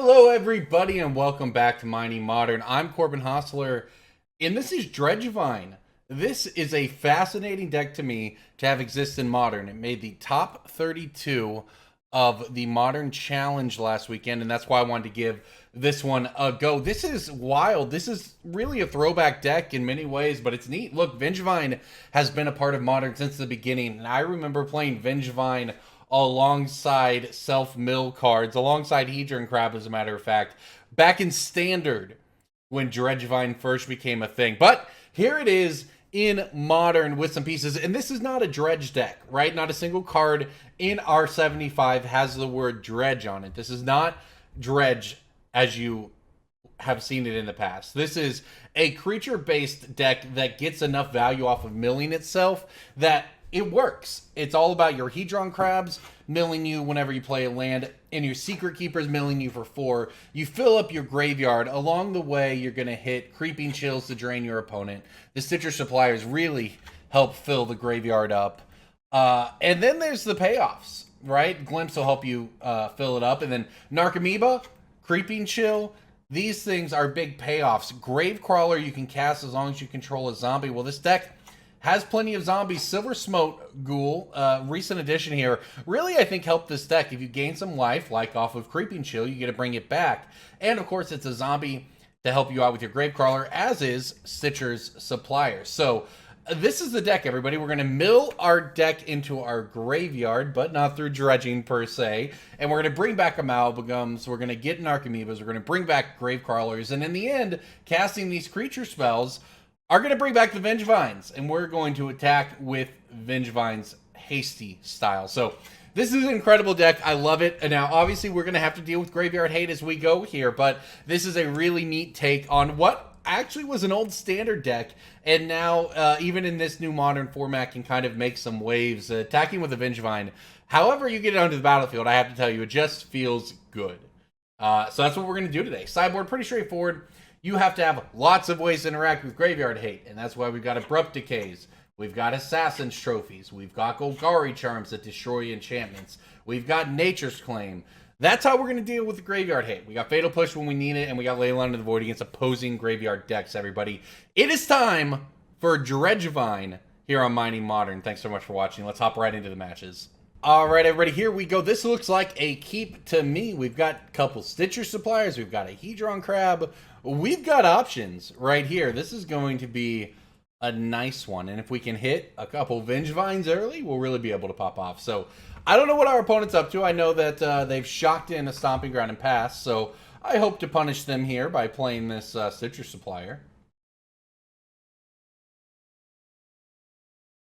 Hello everybody and welcome back to Mining Modern. I'm Corbin Hosler and this is Dredgevine. This is a fascinating deck to me to have exist in Modern. It made the top 32 of the Modern Challenge last weekend, and that's why I wanted to give this one a go. This is wild. This is really a throwback deck in many ways, but it's neat. Look, Vengevine has been a part of Modern since the beginning, and I remember playing Vengevine alongside self-mill cards, alongside Hedron Crab, as a matter of fact, back in Standard when Dredgevine first became a thing. But here it is in Modern with some pieces, and this is not a Dredge deck, right? Not a single card in R75 has the word Dredge on it. This is not Dredge as you have seen it in the past. This is a creature-based deck that gets enough value off of milling itself that it works. It's all about your Hedron Crabs milling you whenever you play a land, and your Secret Keepers milling you for 4. You fill up your graveyard. Along the way, you're going to hit Creeping Chills to drain your opponent. The Citrus Suppliers really help fill the graveyard up. And then there's the payoffs, right? Glimpse will help you fill it up. And then Narcomoeba, Creeping Chill, these things are big payoffs. Gravecrawler you can cast as long as you control a zombie. Well, this deck has plenty of zombies. Silversmote Ghoul, recent addition here, really I think helped this deck. If you gain some life, like off of Creeping Chill, you get to bring it back. And of course it's a zombie to help you out with your Gravecrawler, as is Citrus Supplier. So this is the deck, everybody. We're going to mill our deck into our graveyard, but not through dredging per se. And we're going to bring back Amalgams. We're going to get Narcomoebas. We're going to bring back Gravecrawlers. And in the end, casting these creature spells are going to bring back the Vengevines, and we're going to attack with Vengevine's hasty style. So this is an incredible deck. I love it. And now, obviously, we're going to have to deal with graveyard hate as we go here, but this is a really neat take on what actually was an old Standard deck, and now, even in this new Modern format, can kind of make some waves. Attacking with the Vengevine, however you get it onto the battlefield, I have to tell you, it just feels good. So that's what we're going to do today. Sideboard, pretty straightforward. You have to have lots of ways to interact with graveyard hate, and that's why we've got Abrupt Decays, we've got Assassin's Trophies, we've got Golgari Charms that destroy enchantments, we've got Nature's Claim. That's how we're going to deal with the graveyard hate. We got Fatal Push when we need it, and we got Leyline of the Void against opposing graveyard decks, everybody. It is time for Dredgevine here on Mining Modern. Thanks so much for watching. Let's hop right into the matches. All right, everybody, here we go. This looks like a keep to me. We've got a couple Stitcher Suppliers. We've got a Hedron Crab. We've got options right here. This is going to be a nice one. And if we can hit a couple Vengevines early, we'll really be able to pop off. So I don't know what our opponent's up to. I know that they've shocked in a Stomping Ground and passed. So I hope to punish them here by playing this Stitcher Supplier,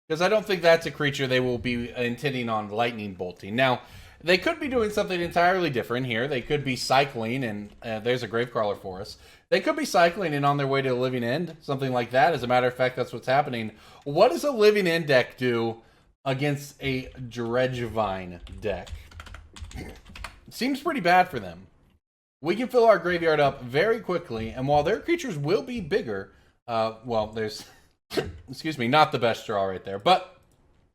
because I don't think that's a creature they will be intending on lightning bolting. Now, they could be doing something entirely different here. They could be cycling, and there's a Gravecrawler for us. They could be cycling and on their way to a Living End, something like that. As a matter of fact, that's what's happening. What does a Living End deck do against a Dredgevine deck? Seems pretty bad for them. We can fill our graveyard up very quickly, and while their creatures will be bigger, well, there's... excuse me, not the best draw right there, but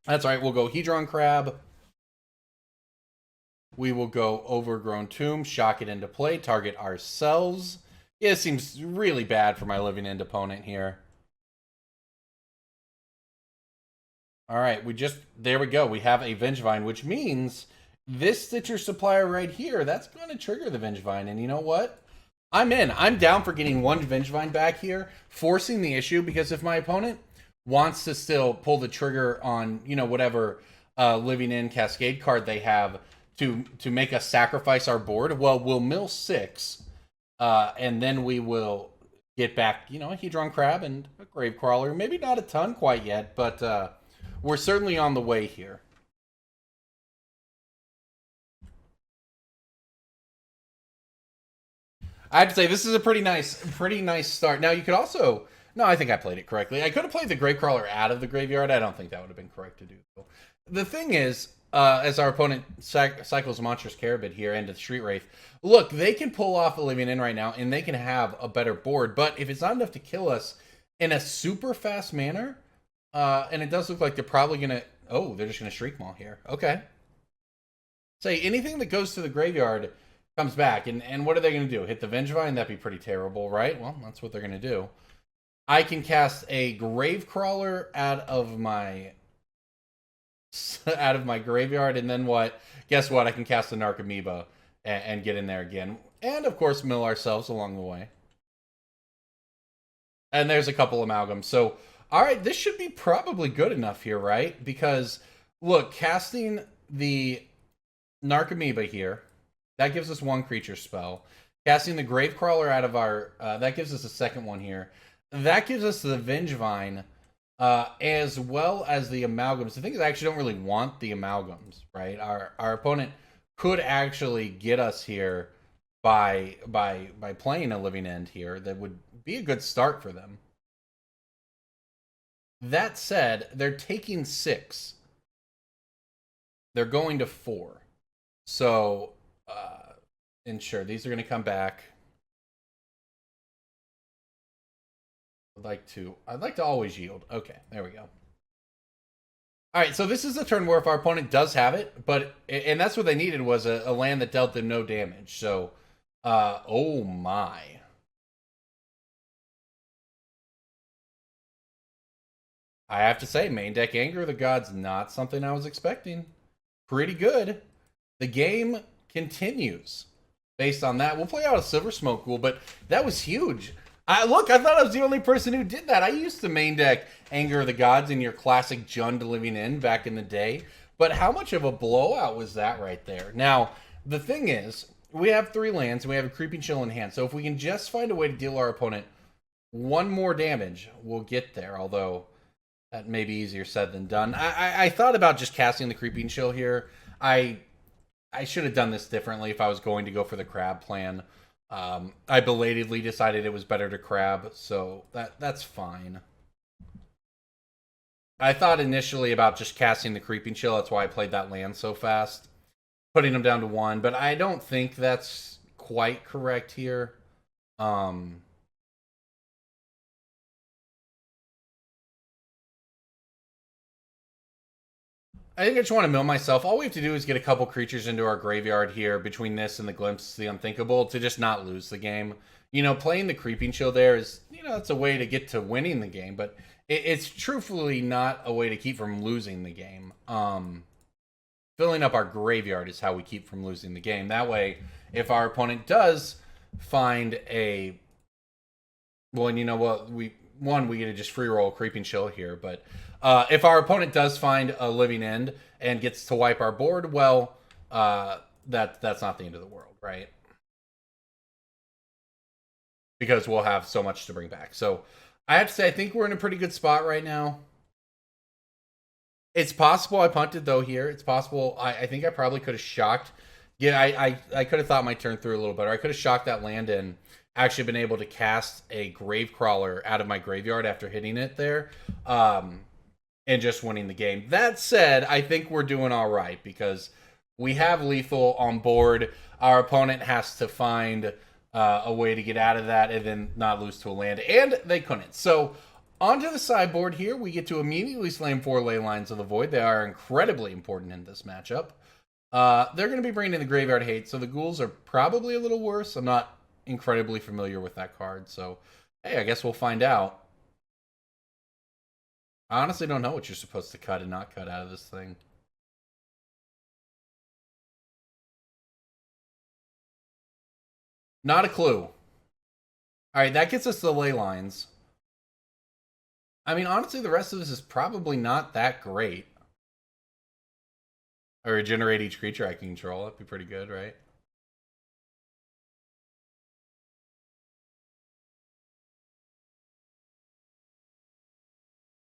that's all right. We'll go Hedron Crab. We will go Overgrown Tomb, shock it into play, target ourselves. Yeah, it seems really bad for my Living End opponent here. All right, there we go. We have a Vengevine, which means this Stitcher Supplier right here, that's going to trigger the Vengevine. And you know what? I'm in. I'm down for getting one Vengevine back here, forcing the issue, because if my opponent wants to still pull the trigger on, you know, whatever Living End Cascade card they have to make us sacrifice our board, well, we'll mill 6, and then we will get back, you know, a Hedron Crab and a Gravecrawler. Maybe not a ton quite yet, but we're certainly on the way here. I have to say, this is a pretty nice start. Now, you could also... No, I think I played it correctly. I could have played the Gravecrawler out of the graveyard. I don't think that would have been correct to do. The thing is, as our opponent cycles Monstrous Carabid here into the Street Wraith, look, they can pull off a Living In right now, and they can have a better board. But if it's not enough to kill us in a super fast manner, and it does look like they're probably going to... Oh, they're just going to Shriek Maw here. Okay. Say, anything that goes to the graveyard comes back. And what are they going to do? Hit the Vengevine? That'd be pretty terrible, right? Well, that's what they're going to do. I can cast a Gravecrawler out of my graveyard, and then what? Guess what? I can cast a Narcomoeba and get in there again. And, of course, mill ourselves along the way. And there's a couple amalgams. So, all right, this should be probably good enough here, right? Because, look, casting the Narcomoeba here, that gives us one creature spell. Casting the Gravecrawler out of our... that gives us a second one here. That gives us the Vengevine, as well as the amalgams. The thing is, I actually don't really want the amalgams, right? Our opponent could actually get us here by playing a Living End here. That would be a good start for them. That said, they're taking 6. They're going to 4. So, and sure, these are going to come back. I'd like to always yield. Okay, there we go. All right, so this is a turn where if our opponent does have it, and that's what they needed was a land that dealt them no damage. So, oh my. I have to say, main deck Anger of the Gods, not something I was expecting. Pretty good. The game continues based on that. We'll play out a Silversmote Ghoul, but that was huge. Look, I thought I was the only person who did that. I used to main deck Anger of the Gods in your classic Jund Living End back in the day. But how much of a blowout was that right there? Now, the thing is, we have 3 lands and we have a Creeping Chill in hand. So if we can just find a way to deal our opponent 1 more damage, we'll get there. Although, that may be easier said than done. I thought about just casting the Creeping Chill here. I should have done this differently if I was going to go for the crab plan. I belatedly decided it was better to crab, so that's fine. I thought initially about just casting the Creeping Chill. That's why I played that land so fast, putting them down to 1. But I don't think that's quite correct here. I think I just want to mill myself. All we have to do is get a couple creatures into our graveyard here between this and the Glimpse the Unthinkable to just not lose the game. You know, playing the Creeping Chill there is, you know, it's a way to get to winning the game, but it's truthfully not a way to keep from losing the game. Filling up our graveyard is how we keep from losing the game. That way, if our opponent does find a... Well, and you know what? We get to just free roll Creeping Chill here, but if our opponent does find a Living End and gets to wipe our board, well, that's not the end of the world, right? Because we'll have so much to bring back. So I have to say, I think we're in a pretty good spot right now. It's possible I punted, though, here. It's possible. I think I probably could have shocked. Yeah, I could have thought my turn through a little better. I could have shocked that land and actually been able to cast a Gravecrawler out of my graveyard after hitting it there. And just winning the game. That said, I think we're doing all right because we have lethal on board. Our opponent has to find a way to get out of that and then not lose to a land. And they couldn't. So onto the sideboard here, we get to immediately slam 4 Leylines of the Void. They are incredibly important in this matchup. They're going to be bringing in the Graveyard Hate, so the Ghouls are probably a little worse. I'm not incredibly familiar with that card, so hey, I guess we'll find out. I honestly don't know what you're supposed to cut and not cut out of this thing. Not a clue. Alright, that gets us the Leylines. I mean, honestly, the rest of this is probably not that great. Or regenerate each creature I can control. That'd be pretty good, right?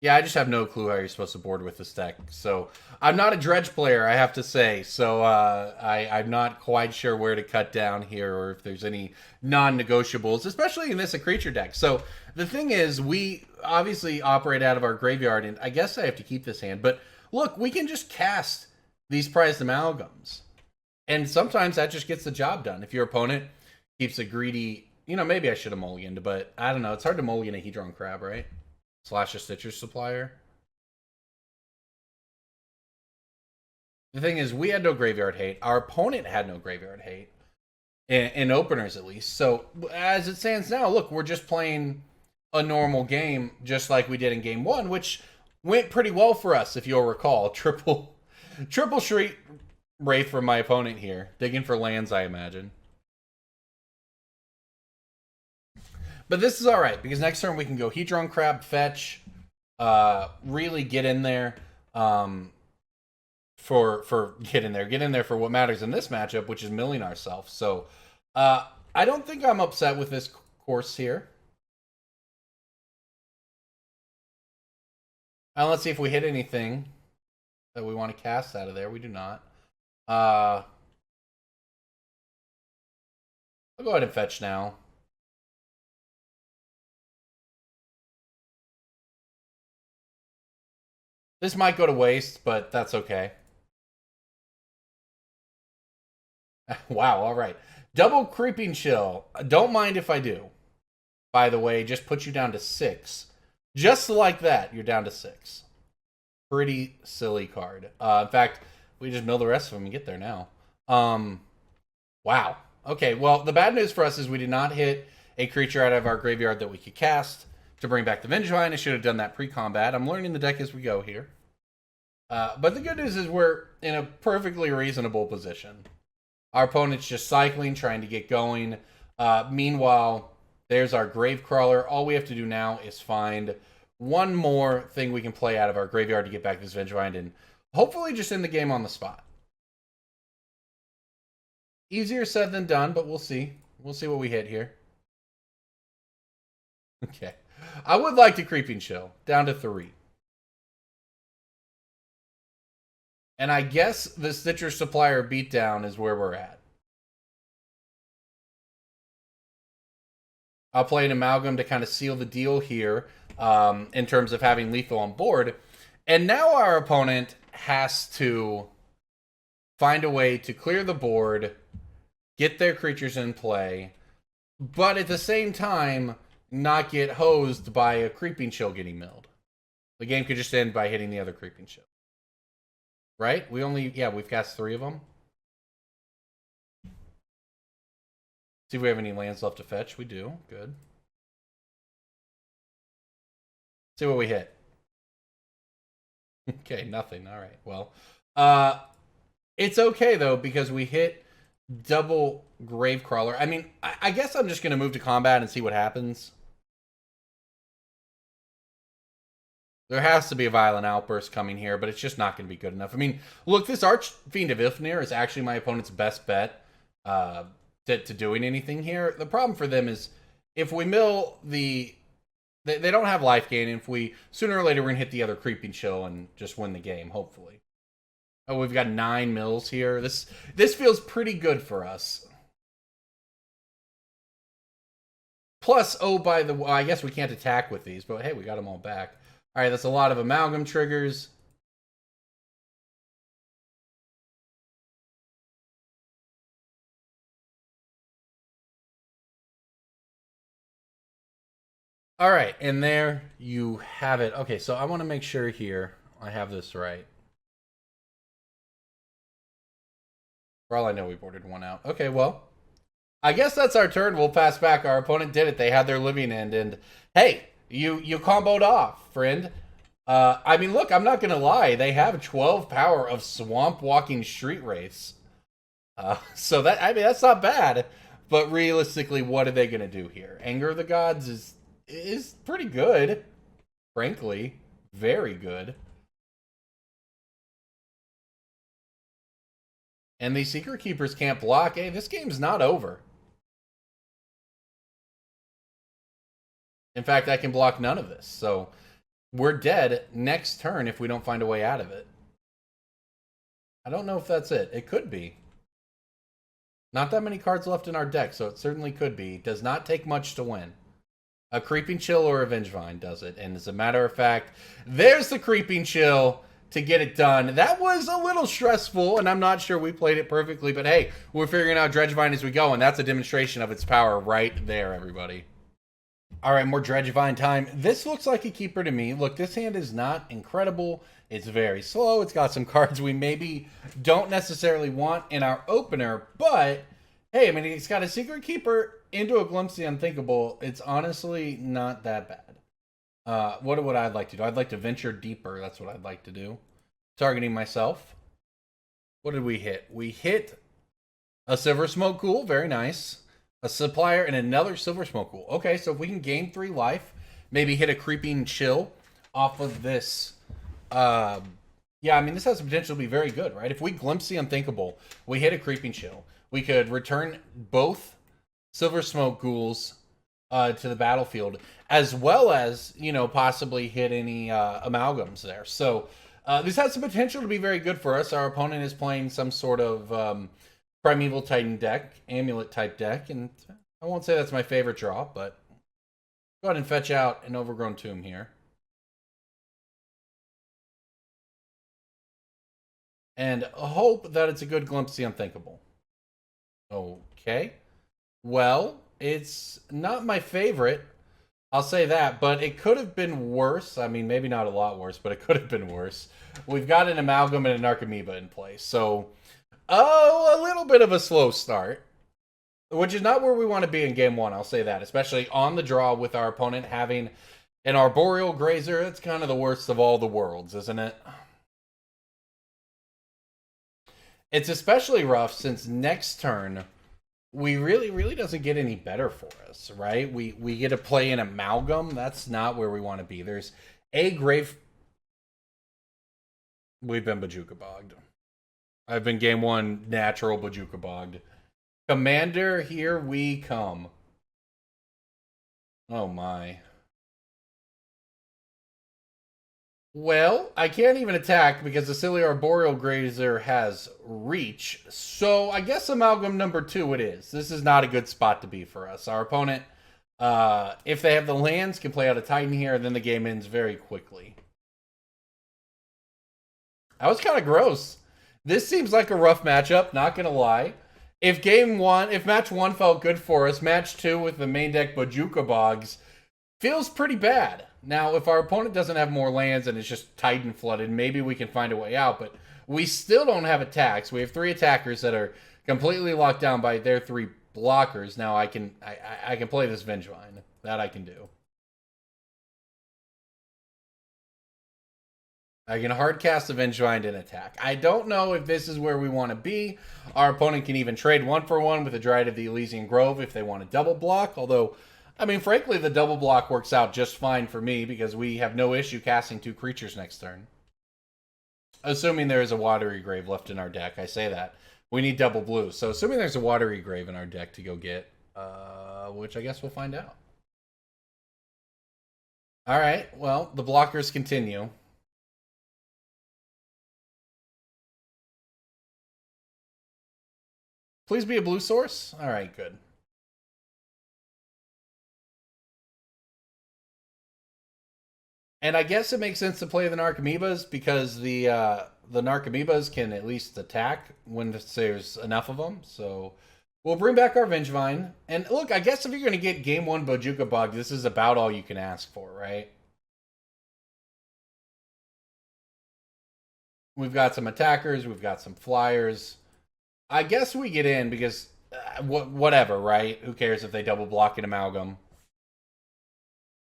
Yeah, I just have no clue how you're supposed to board with this deck. So I'm not a dredge player, I have to say. So I'm not quite sure where to cut down here or if there's any non-negotiables, especially in this a creature deck. So the thing is, we obviously operate out of our graveyard, and I guess I have to keep this hand. But look, we can just cast these Prized Amalgams. And sometimes that just gets the job done. If your opponent keeps a greedy... You know, maybe I should have mulliganed, but I don't know. It's hard to mulligan a Hedron Crab, right? Slash a Stitcher's Supplier. The thing is, we had no Graveyard Hate. Our opponent had no Graveyard Hate. in openers at least. So as it stands now, look, we're just playing a normal game just like we did in game one, which went pretty well for us, if you'll recall. Triple Shriek Wraith from my opponent here, digging for lands, I imagine. But this is all right, because next turn we can go Hedron Crab, fetch, really get in there get in there for what matters in this matchup, which is milling ourselves. So I don't think I'm upset with this course here. And let's see if we hit anything that we want to cast out of there. We do not. I'll go ahead and fetch now. This might go to waste, but that's okay. Wow, all right. Double Creeping Chill. Don't mind if I do. By the way, just put you down to 6. Just like that, you're down to 6. Pretty silly card. In fact, we just mill the rest of them and get there now. Wow. Okay, well, the bad news for us is we did not hit a creature out of our graveyard that we could cast to bring back the Vengevine. I should have done that pre-combat. I'm learning the deck as we go here. But the good news is we're in a perfectly reasonable position. Our opponent's just cycling, trying to get going. Meanwhile, there's our Gravecrawler. All we have to do now is find one more thing we can play out of our graveyard to get back this Vengevine and hopefully just end the game on the spot. Easier said than done, but we'll see. We'll see what we hit here. Okay. I would like to Creeping Chill. Down to 3. And I guess the Stitcher Supplier beatdown is where we're at. I'll play an Amalgam to kind of seal the deal here in terms of having lethal on board. And now our opponent has to find a way to clear the board, get their creatures in play, but at the same time, not get hosed by a Creeping Chill getting milled. The game could just end by hitting the other Creeping Chill. Right? We've cast 3 of them. See if we have any lands left to fetch. We do. Good. See what we hit. Okay, nothing. All right. Well, it's okay, though, because we hit double Gravecrawler. I mean, I guess I'm just going to move to combat and see what happens. There has to be a Violent Outburst coming here, but it's just not going to be good enough. I mean, look, this Archfiend of Ifnir is actually my opponent's best bet to doing anything here. The problem for them is if we mill the... They don't have life gain, and if we... Sooner or later, we're going to hit the other Creeping Chill and just win the game, hopefully. Oh, we've got 9 mills here. This feels pretty good for us. Plus, oh, by the way, I guess we can't attack with these, but hey, we got them all back. All right, that's a lot of Amalgam triggers. All right, and there you have it. Okay, so I want to make sure here I have this right. For all I know, we boarded one out. Okay, well, I guess that's our turn. We'll pass back. Our opponent did it. They had their living end, and hey, you comboed off, friend. I mean, look, I'm not going to lie. They have 12 power of Swamp Walking Street Wraiths. So that's not bad. But realistically, what are they going to do here? Anger of the Gods is pretty good. Frankly, very good. And these Secret Keepers can't block. Hey, this game's not over. In fact, I can block none of this. So we're dead next turn if we don't find a way out of it. I don't know if that's it. It could be. Not that many cards left in our deck, so it certainly could be. Does not take much to win. A Creeping Chill or a Vengevine does it. And as a matter of fact, there's the Creeping Chill to get it done. That was a little stressful, and I'm not sure we played it perfectly, but hey, we're figuring out Dredgevine as we go, and that's a demonstration of its power right there, everybody. All right, more Dredgevine time. This looks like a keeper to me. Look, this hand is not incredible. It's very slow. It's got some cards we maybe don't necessarily want in our opener, but Hey, I mean, he's got a Secret Keeper into a Glimpse the Unthinkable. It's honestly not that bad. What would I like to do? I'd like to venture deeper. That's what I'd like to do. Targeting myself. What did we hit? We hit a Silversmote Ghoul. Very nice. A Supplier and another Silversmote Ghoul. Okay, so if we can gain 3 life, maybe hit a Creeping Chill off of this. Yeah, I mean, this has the potential to be very good, right? If we Glimpse the Unthinkable, we hit a Creeping Chill. We could return both Silversmote Ghouls to the battlefield, as well as, you know, possibly hit any amalgams there. So this has the potential to be very good for us. Our opponent is playing some sort of Primeval Titan deck, Amulet type deck, and I won't say that's my favorite draw, but go ahead and fetch out an Overgrown Tomb here. And hope that it's a good Glimpse the Unthinkable. Okay. Well, it's not my favorite. I'll say that, but it could have been worse. I mean, maybe not a lot worse, but it could have been worse. We've got an Amalgam and a Narcomoeba in place. So, a little bit of a slow start, which is not where we want to be in game 1. I'll say that, especially on the draw with our opponent having an Arboreal Grazer. It's kind of the worst of all the worlds, isn't it? It's especially rough since next turn we really doesn't get any better for us, right? We get to play an Amalgam. That's not where we want to be. There's a grave. We've been Bojuka Bogged. I've been game 1 natural Bojuka Bogged. Commander, here we come. Oh my. Well, I can't even attack because the silly Arboreal Grazer has reach. So I guess Amalgam number 2 it is. This is not a good spot to be for us. Our opponent, if they have the lands, can play out a Titan here, and then the game ends very quickly. That was kind of gross. This seems like a rough matchup, not going to lie. If match 1 felt good for us, match 2 with the main deck Bojuka Bogs feels pretty bad. Now, if our opponent doesn't have more lands and it's just Titan flooded, maybe we can find a way out, but we still don't have attacks. We have 3 attackers that are completely locked down by their 3 blockers. Now I can play this Vengevine. That I can do. I can hardcast the Vengevine and attack. I don't know if this is where we want to be. Our opponent can even trade 1-for-1 with a Dryad of the Elysian Grove if they want to double block, although I mean, frankly, the double block works out just fine for me because we have no issue casting 2 creatures next turn. Assuming there is a Watery Grave left in our deck. I say that. We need double blue. So assuming there's a Watery Grave in our deck to go get, which I guess we'll find out. Alright, well, the blockers continue. Please be a blue source? Alright, good. And I guess it makes sense to play the Narcomoebas because the Narcomoebas can at least attack when there's enough of them. So we'll bring back our Vengevine. And look, I guess if you're going to get game 1 Bojuka Bog, this is about all you can ask for, right? We've got some attackers. We've got some flyers. I guess we get in because whatever, right? Who cares if they double block an Amalgam?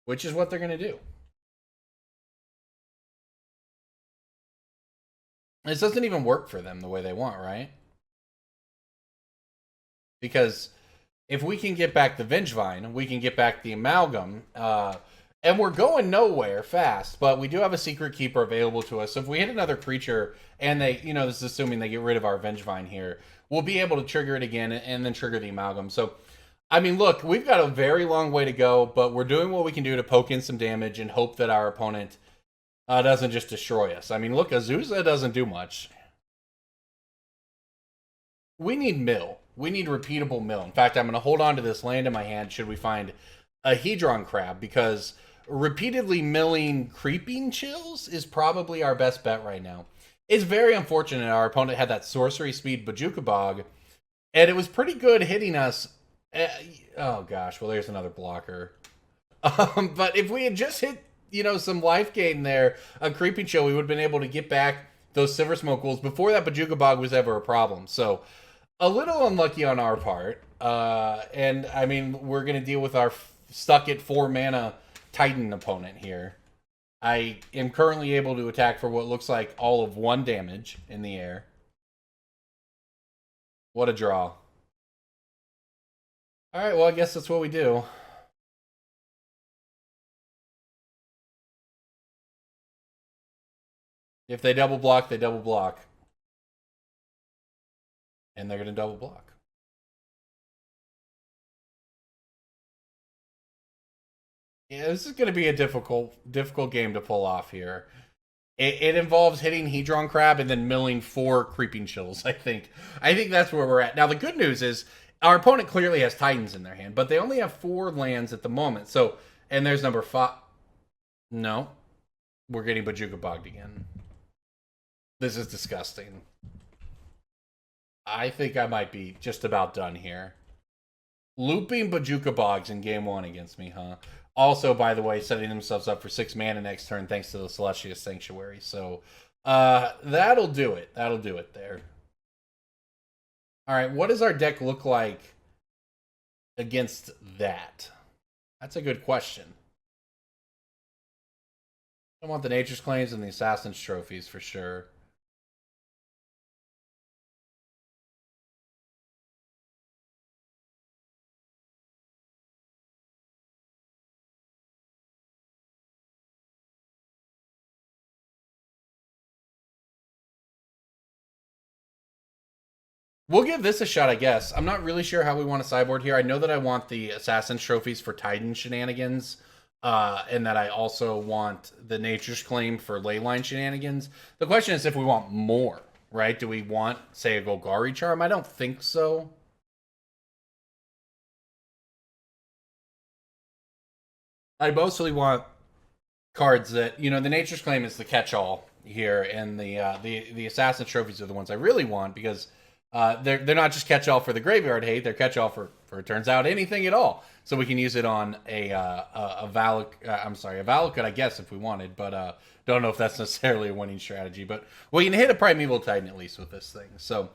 Which is what they're going to do. This doesn't even work for them the way they want, right? Because if we can get back the Vengevine, we can get back the Amalgam, and we're going nowhere fast, but we do have a Secret Keeper available to us. So if we hit another creature, and they, you know, this is assuming they get rid of our Vengevine here, we'll be able to trigger it again and then trigger the Amalgam. So, I mean, look, we've got a very long way to go, but we're doing what we can do to poke in some damage and hope that our opponent doesn't just destroy us. I mean, look, Azusa doesn't do much. We need mill. We need repeatable mill. In fact, I'm going to hold on to this land in my hand should we find a Hedron Crab, because repeatedly milling Creeping Chills is probably our best bet right now. It's very unfortunate our opponent had that sorcery speed Bojuka Bog, and it was pretty good hitting us. Oh gosh, well there's another blocker. But if we had just hit, you know, some life gain there, a Creeping Chill, we would have been able to get back those Silversmote Ghouls before that Bojuka Bog was ever a problem. So A little unlucky on our part. And I mean, we're going to deal with our stuck at 4 mana Titan opponent here. I am currently able to attack for what looks like all of 1 damage in the air. What a draw. Alright, well, I guess that's what we do. If they double block, they double block. And they're going to double block. Yeah, this is going to be a difficult game to pull off here. It involves hitting Hedron Crab and then milling 4 Creeping Chills, I think. I think that's where we're at. Now, the good news is our opponent clearly has Titans in their hand, but they only have 4 lands at the moment. So, and there's number 5. No. We're getting Bojuka Bogged again. This is disgusting. I think I might be just about done here. Looping Bojuka Bogs in game 1 against me, huh? Also, by the way, setting themselves up for 6 mana next turn thanks to the Celestia Sanctuary. So, that'll do it. That'll do it there. Alright, what does our deck look like against that? That's a good question. I want the Nature's Claims and the Assassin's Trophies for sure. We'll give this a shot, I guess. I'm not really sure how we want to sideboard here. I know that I want the Assassin's Trophies for Titan shenanigans, and that I also want the Nature's Claim for Leyline shenanigans. The question is if we want more, right? Do we want, say, a Golgari Charm? I don't think so. I mostly want cards that, you know, the Nature's Claim is the catch-all here, and the Assassin's Trophies are the ones I really want because they're not just catch-all for the graveyard hate, they're catch-all for it turns out anything at all. So we can use it on a Valakut, I guess, if we wanted, but don't know if that's necessarily a winning strategy. But we can hit a Primeval Titan at least with this thing. So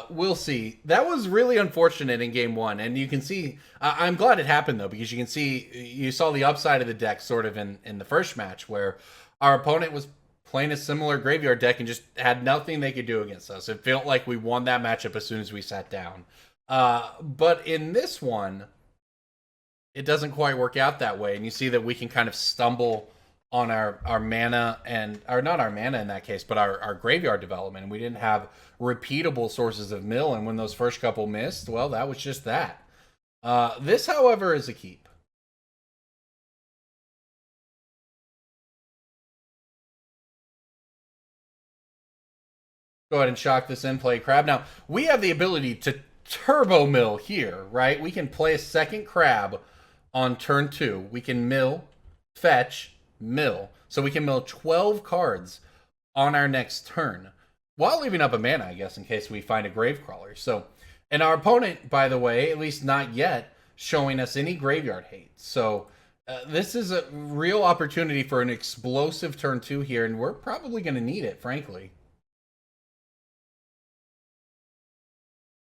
we'll see. That was really unfortunate in game 1, and you can see. I'm glad it happened though, because you saw the upside of the deck sort of in the first match where our opponent was playing a similar graveyard deck and just had nothing they could do against us. It felt like we won that matchup as soon as we sat down. But in this one, it doesn't quite work out that way. And you see that we can kind of stumble on our mana or not our mana in that case, but our graveyard development. And we didn't have repeatable sources of mill. And when those first couple missed, well, that was just that. This, however, is a keep. Go ahead and shock this in, play Crab. Now, we have the ability to turbo mill here, right? We can play a second Crab on turn 2. We can mill, fetch, mill. So we can mill 12 cards on our next turn while leaving up a mana, I guess, in case we find a Gravecrawler. So, and our opponent, by the way, at least not yet, showing us any graveyard hate. So this is a real opportunity for an explosive turn 2 here, and we're probably going to need it, frankly.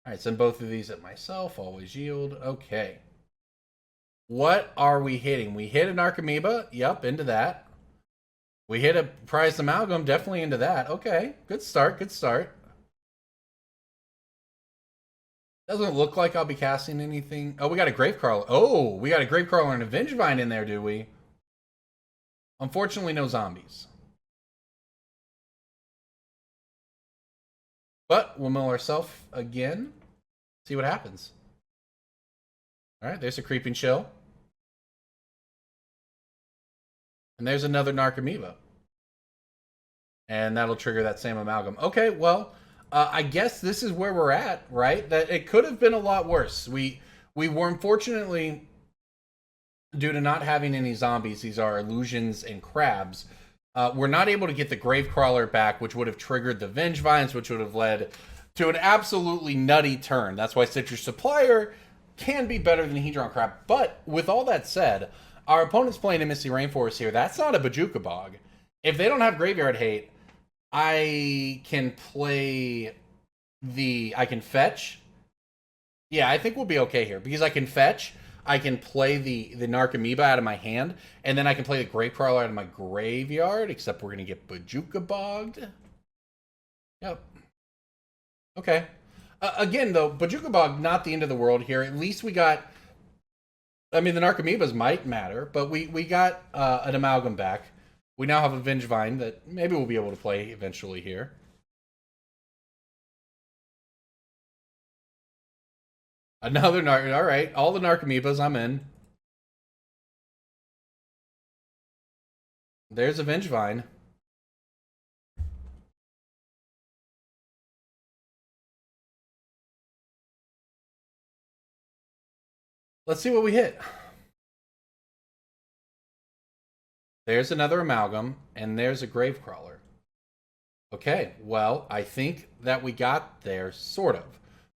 All right, send both of these at myself. Always yield. Okay. What are we hitting? We hit a Narcomoeba. Yep, into that. We hit a Prized Amalgam. Definitely into that. Okay, good start. Good start. Doesn't look like I'll be casting anything. Oh, we got a Gravecrawler. Oh, we got a Gravecrawler and a Vengevine in there, do we? Unfortunately, no zombies. But we'll mill ourselves again. See what happens. Alright, there's a Creeping Chill. And there's another Narcomoeba. And that'll trigger that same Amalgam. Okay, well, I guess this is where we're at, right? That it could have been a lot worse. We were, unfortunately, due to not having any zombies, these are illusions and crabs, we're not able to get the Gravecrawler back, which would have triggered the Vengevines, which would have led to an absolutely nutty turn. That's why Citrus Supplier can be better than Hedron Crab. But with all that said, our opponent's playing a Misty Rainforest here. That's not a Bojuka Bog. If they don't have Graveyard Hate, I can play I can fetch Yeah, I think we'll be okay here because I can fetch. I can play the Narcomoeba out of my hand, and then I can play the Gravecrawler out of my graveyard, except we're going to get Bajuka bogged. Yep. Okay. Again, though, Bajuka Bog, not the end of the world here. At least we got... I mean, the Narcomoebas might matter, but we got an Amalgam back. We now have a Vengevine that maybe we'll be able to play eventually here. Another all right, all the Narcomoebas, I'm in. There's a Vengevine. Let's see what we hit. There's another Amalgam, and there's a Gravecrawler. Okay, well, I think that we got there, sort of.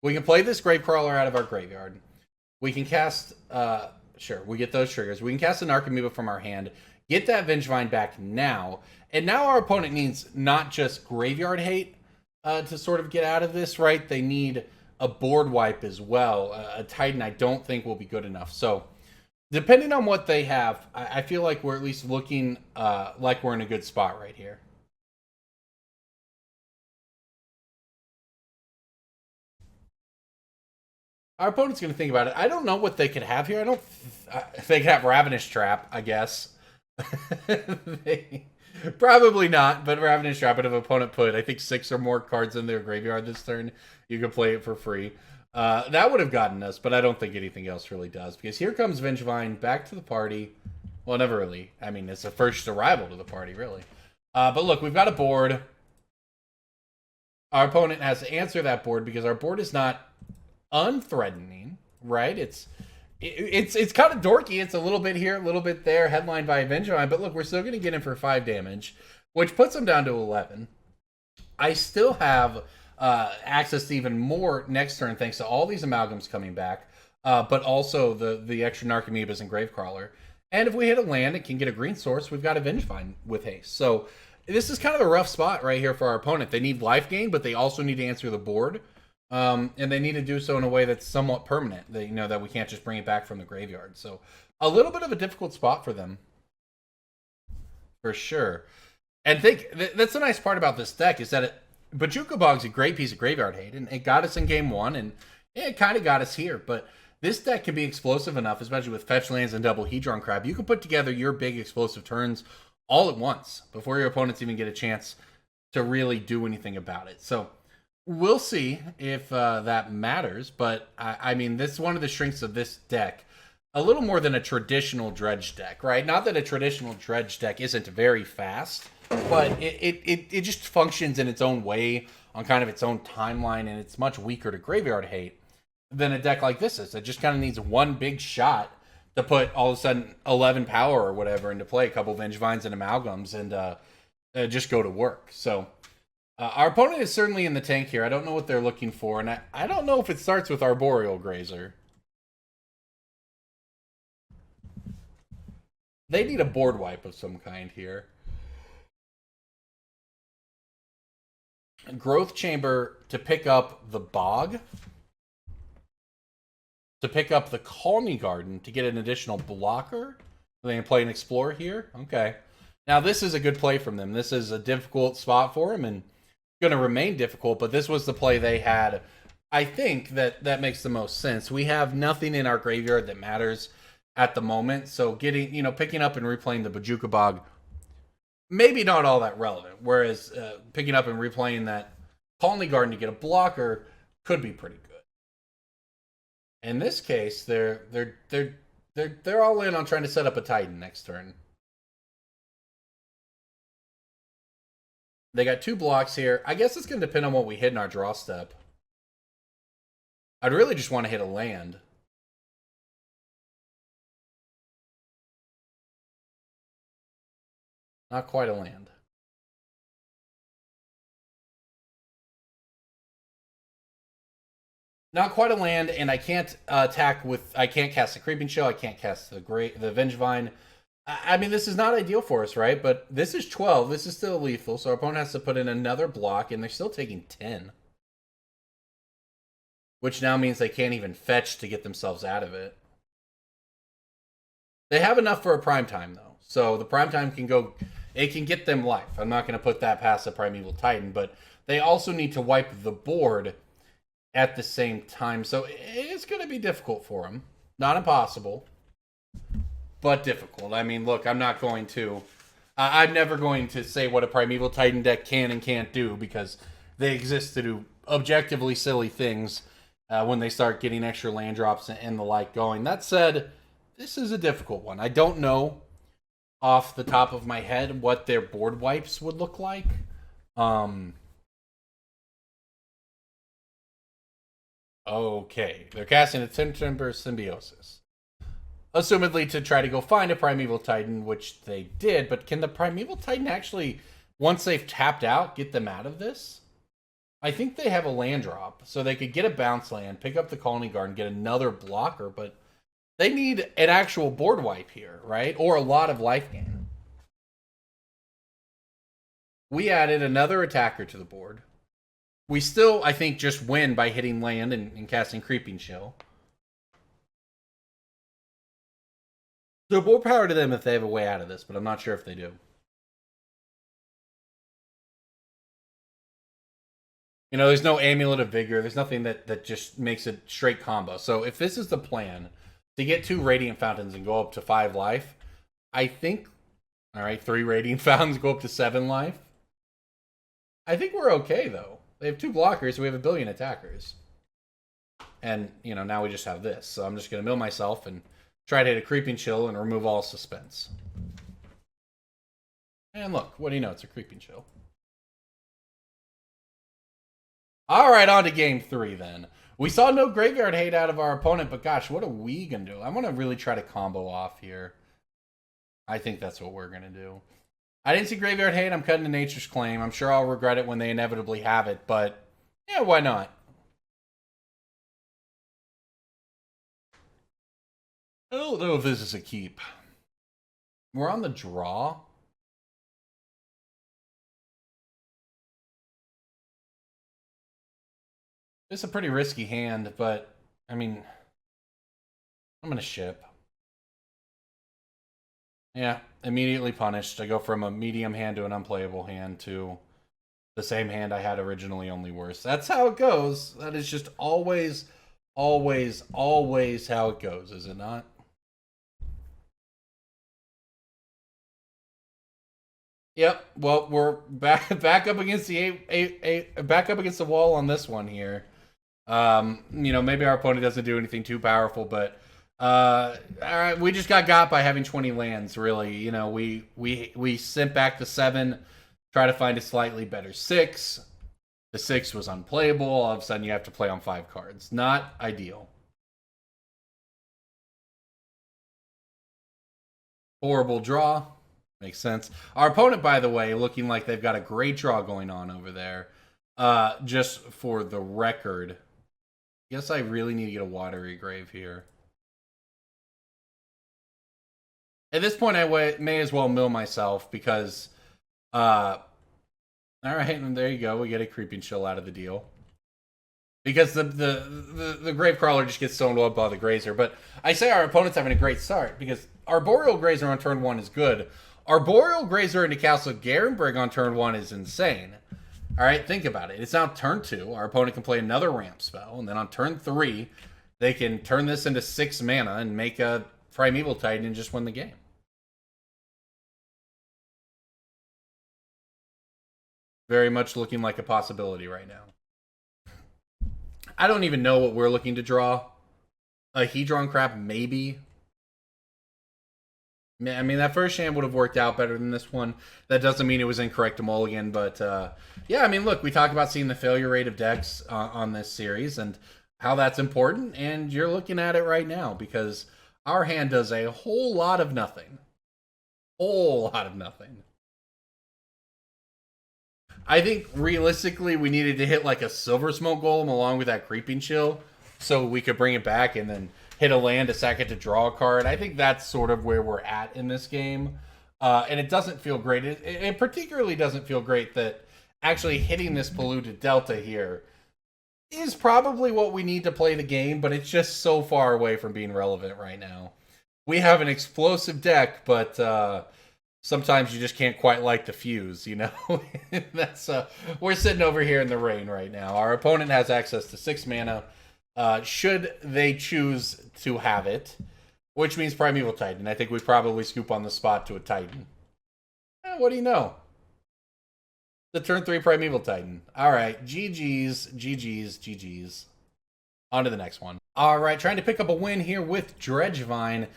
We can play this Gravecrawler out of our graveyard. We can cast, sure, we get those triggers. We can cast an Narcomoeba from our hand, get that Vengevine back now, and now our opponent needs not just graveyard hate to sort of get out of this, right? They need a board wipe as well. A Titan I don't think will be good enough. So, depending on what they have, I feel like we're at least looking like we're in a good spot right here. Our opponent's going to think about it. I don't know what they could have here. I don't... they could have Ravenous Trap, I guess. Probably not, but Ravenous Trap, if an opponent put, I think, 6 or more cards in their graveyard this turn, you can play it for free. That would have gotten us, but I don't think anything else really does. Because here comes Vengevine back to the party. Well, never really. I mean, it's a first arrival to the party, really. But look, we've got a board. Our opponent has to answer that board because our board is not unthreatening, right? It's kind of dorky. It's a little bit here, a little bit there, headlined by Vengevine. But look, we're still going to get him for 5 damage, which puts him down to 11. I still have access to even more next turn thanks to all these Amalgams coming back, but also the extra Narcomoebas and Gravecrawler. And if we hit a land and can get a green source, we've got a Vengevine with haste. So this is kind of a rough spot right here for our opponent. They need life gain, but they also need to answer the board. And they need to do so in a way that's somewhat permanent. That, you know, that we can't just bring it back from the graveyard. So a little bit of a difficult spot for them, for sure. And that's the nice part about this deck is that Bajuka Bog's a great piece of graveyard hate, and it got us in game 1, and it kind of got us here. But this deck can be explosive enough, especially with fetch lands and double Hedron Crab. You can put together your big explosive turns all at once before your opponents even get a chance to really do anything about it. So we'll see if that matters, but I mean, this is one of the strengths of this deck. A little more than a traditional Dredge deck, right? Not that a traditional Dredge deck isn't very fast, but it just functions in its own way on kind of its own timeline, and it's much weaker to graveyard hate than a deck like this is. It just kind of needs one big shot to put all of a sudden 11 power or whatever into play, a couple Vengevines and Amalgams, and just go to work. So our opponent is certainly in the tank here. I don't know what they're looking for, and I don't know if it starts with Arboreal Grazer. They need a board wipe of some kind here. Growth Chamber to pick up the Bog. To pick up the Colony Garden to get an additional blocker. They can play an Explorer here. Okay. Now this is a good play from them. This is a difficult spot for them and going to remain difficult, but this was the play they had. I think that makes the most sense. We have nothing in our graveyard that matters at the moment, so picking up and replaying the Bajuka Bog, maybe not all that relevant, whereas picking up and replaying that Colony Garden to get a blocker could be pretty good. In this case, they're all in on trying to set up a Titan next turn. They got 2 blocks here. I guess it's going to depend on what we hit in our draw step. I'd really just want to hit a land. Not quite a land. Not quite a land, and I can't attack with... I can't cast the Creeping Shell. I can't cast the Vengevine. I mean, this is not ideal for us, right? But this is 12. This is still lethal, so our opponent has to put in another block, and they're still taking 10. which now means they can't even fetch to get themselves out of it. They have enough for a primetime, though. So the primetime can go... It can get them life. I'm not going to put that past the Primeval Titan, but they also need to wipe the board at the same time. So it's going to be difficult for them. Not impossible, but difficult. I mean, look, I'm not going to... I'm never going to say what a Primeval Titan deck can and can't do, because they exist to do objectively silly things when they start getting extra land drops and the like going. That said, this is a difficult one. I don't know off the top of my head what their board wipes would look like. Okay, they're casting a Timber Symbiosis. Assumedly to try to go find a Primeval Titan, which they did, but can the Primeval Titan actually, once they've tapped out, get them out of this? I think they have a land drop, so they could get a bounce land, pick up the Colony Guard, and get another blocker, but they need an actual board wipe here, right? Or a lot of life gain. We added another attacker to the board. We still, I think, just win by hitting land and casting Creeping Chill. So more power to them if they have a way out of this, but I'm not sure if they do. You know, there's no Amulet of Vigor. There's nothing that just makes it straight combo. So if this is the plan, to get 2 Radiant Fountains and go up to 5 life, I think, all right, 3 Radiant Fountains go up to 7 life. I think we're okay, though. They have 2 blockers, so we have a billion attackers. And, you know, now we just have this. So I'm just going to mill myself and try to hit a Creeping Chill and remove all suspense. And look, what do you know? It's a Creeping Chill. All right, on to game 3 then. We saw no graveyard hate out of our opponent, but gosh, what are we going to do? I want to really try to combo off here. I think that's what we're going to do. I didn't see graveyard hate. I'm cutting to Nature's Claim. I'm sure I'll regret it when they inevitably have it, but yeah, why not? I don't know if this is a keep. We're on the draw. It's a pretty risky hand, but, I mean, I'm going to ship. Yeah, immediately punished. I go from a medium hand to an unplayable hand to the same hand I had originally, only worse. That's how it goes. That is just always, always, always how it goes, is it not? Yep. Well, we're back up against the back up against the wall on this one here. You know, maybe our opponent doesn't do anything too powerful, but all right, we just got by having 20 lands. Really, you know, we sent back the 7, try to find a slightly better 6. The 6 was unplayable. All of a sudden, you have to play on 5 cards. Not ideal. Horrible draw. Makes sense. Our opponent, by the way, looking like they've got a great draw going on over there. Just for the record, guess I really need to get a Watery Grave here. At this point, I may as well mill myself because, all right, and there you go. We get a Creeping Chill out of the deal. Because the Gravecrawler just gets stoned up by the Grazer. But I say our opponent's having a great start because our Boreal Grazer on turn 1 is good. Our Boreal Grazer into Castle Garenbrig on turn 1 is insane. All right, think about it. It's now turn 2. Our opponent can play another ramp spell. And then on turn 3, they can turn this into 6 mana and make a Primeval Titan and just win the game. Very much looking like a possibility right now. I don't even know what we're looking to draw. A Hedron Crab, maybe. I mean, that first hand would have worked out better than this one. That doesn't mean it was incorrect to mulligan, but yeah, I mean, look, we talk about seeing the failure rate of decks on this series and how that's important, and you're looking at it right now because our hand does a whole lot of nothing. Whole lot of nothing. I think realistically we needed to hit like a Silversmote Golem along with that Creeping Chill so we could bring it back and then hit a land to sack it to draw a card. I think that's sort of where we're at in this game. And it doesn't feel great. It particularly doesn't feel great that actually hitting this Polluted Delta here is probably what we need to play the game, but it's just so far away from being relevant right now. We have an explosive deck, but sometimes you just can't quite light the fuse, you know? That's we're sitting over here in the rain right now. Our opponent has access to 6 mana, should they choose to have it, which means Primeval Titan. I think we probably scoop on the spot to a Titan. What do you know? The turn 3 Primeval Titan. All right, GG's, GG's, GG's. On to the next one. All right, trying to pick up a win here with Dredgevine.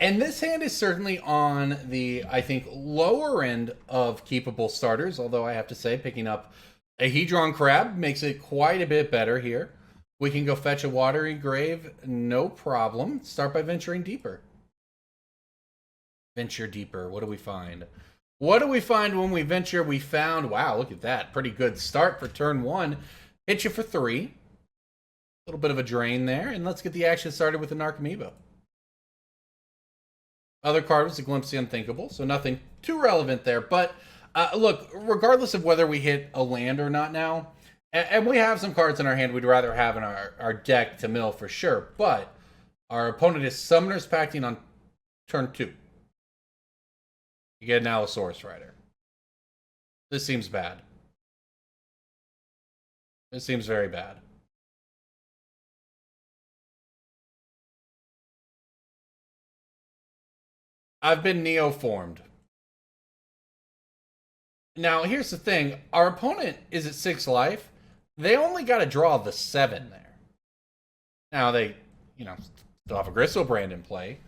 And this hand is certainly on the, I think, lower end of keepable starters, although I have to say picking up a Hedron Crab makes it quite a bit better here. We can go fetch a Watery Grave, no problem. Start by venturing deeper. Venture deeper. What do we find? What do we find when we venture? We found, wow, look at that. Pretty good start for turn 1. Hit you for 3. A little bit of a drain there. And let's get the action started with the Narcomoeba. Other card was the Glimpse the Unthinkable, so nothing too relevant there. But look, regardless of whether we hit a land or not now, and we have some cards in our hand we'd rather have in our deck to mill for sure, but our opponent is Summoner's Pacting on turn 2. You get an Allosaurus Rider. This seems bad. This seems very bad. I've been Neo-formed. Now, here's the thing. Our opponent is at 6 life. They only got to draw the 7 there. Now, they, you know, still have a Gristlebrand in play.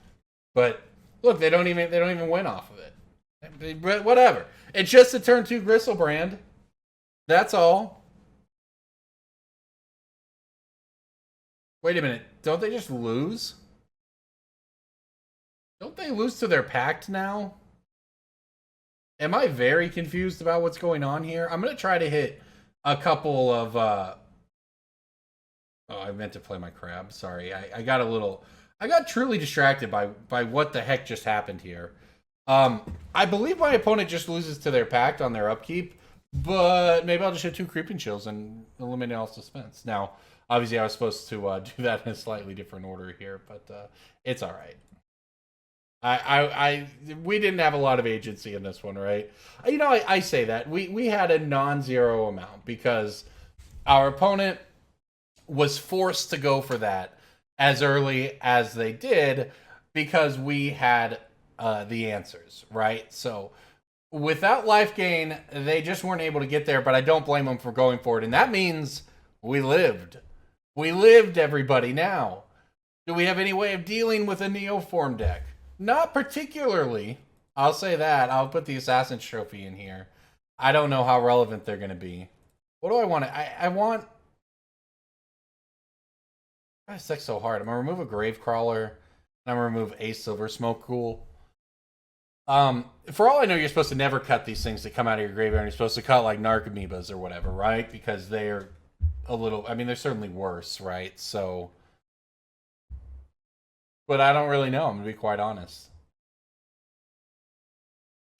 But, look, they don't even win off of it. But whatever. It's just a turn 2 Gristlebrand. That's all. Wait a minute. Don't they just lose? Don't they lose to their pact now? Am I very confused about what's going on here? I'm going to try to hit a couple of... Oh, I meant to play my crab. Sorry. I got a little... I got truly distracted by what the heck just happened here. I believe my opponent just loses to their pact on their upkeep, but maybe I'll just hit 2 Creeping Chills and eliminate all suspense. Now, obviously I was supposed to do that in a slightly different order here, but it's all right. We didn't have a lot of agency in this one, right? You know, I say that. We had a non-zero amount because our opponent was forced to go for that as early as they did because we had the answers, right? So without life gain, they just weren't able to get there, but I don't blame them for going for it. And that means we lived. We lived, everybody. Now, do we have any way of dealing with a Neo-form deck? Not particularly. I'll say that. I'll put the Assassin's Trophy in here. I don't know how relevant they're going to be. What do I want? I want... Why is that so hard? I'm going to remove a Gravecrawler. And I'm going to remove a Silversmote Ghoul. For all I know, you're supposed to never cut these things that come out of your graveyard. You're supposed to cut like Narcomoebas or whatever, right? Because they're a little... I mean, they're certainly worse, right? So... But I don't really know, I'm going to be quite honest.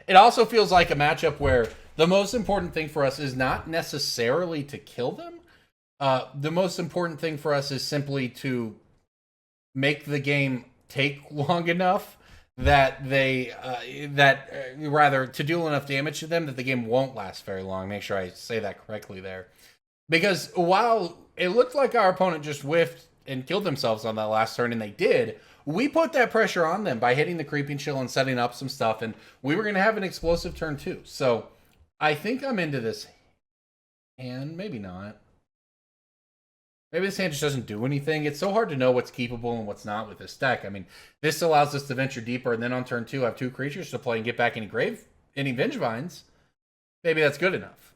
It also feels like a matchup where the most important thing for us is not necessarily to kill them. The most important thing for us is simply to make the game take long enough that rather to deal enough damage to them that the game won't last very long. Make sure I say that correctly there. Because while it looked like our opponent just whiffed and killed themselves on that last turn, and they did, we put that pressure on them by hitting the Creeping Chill and setting up some stuff, and we were going to have an explosive turn too. So I think I'm into this hand. Maybe not. Maybe this hand just doesn't do anything. It's so hard to know what's keepable and what's not with this deck. I mean, this allows us to venture deeper, and then on turn 2 have 2 creatures to play and get back any Vengevines. Maybe that's good enough.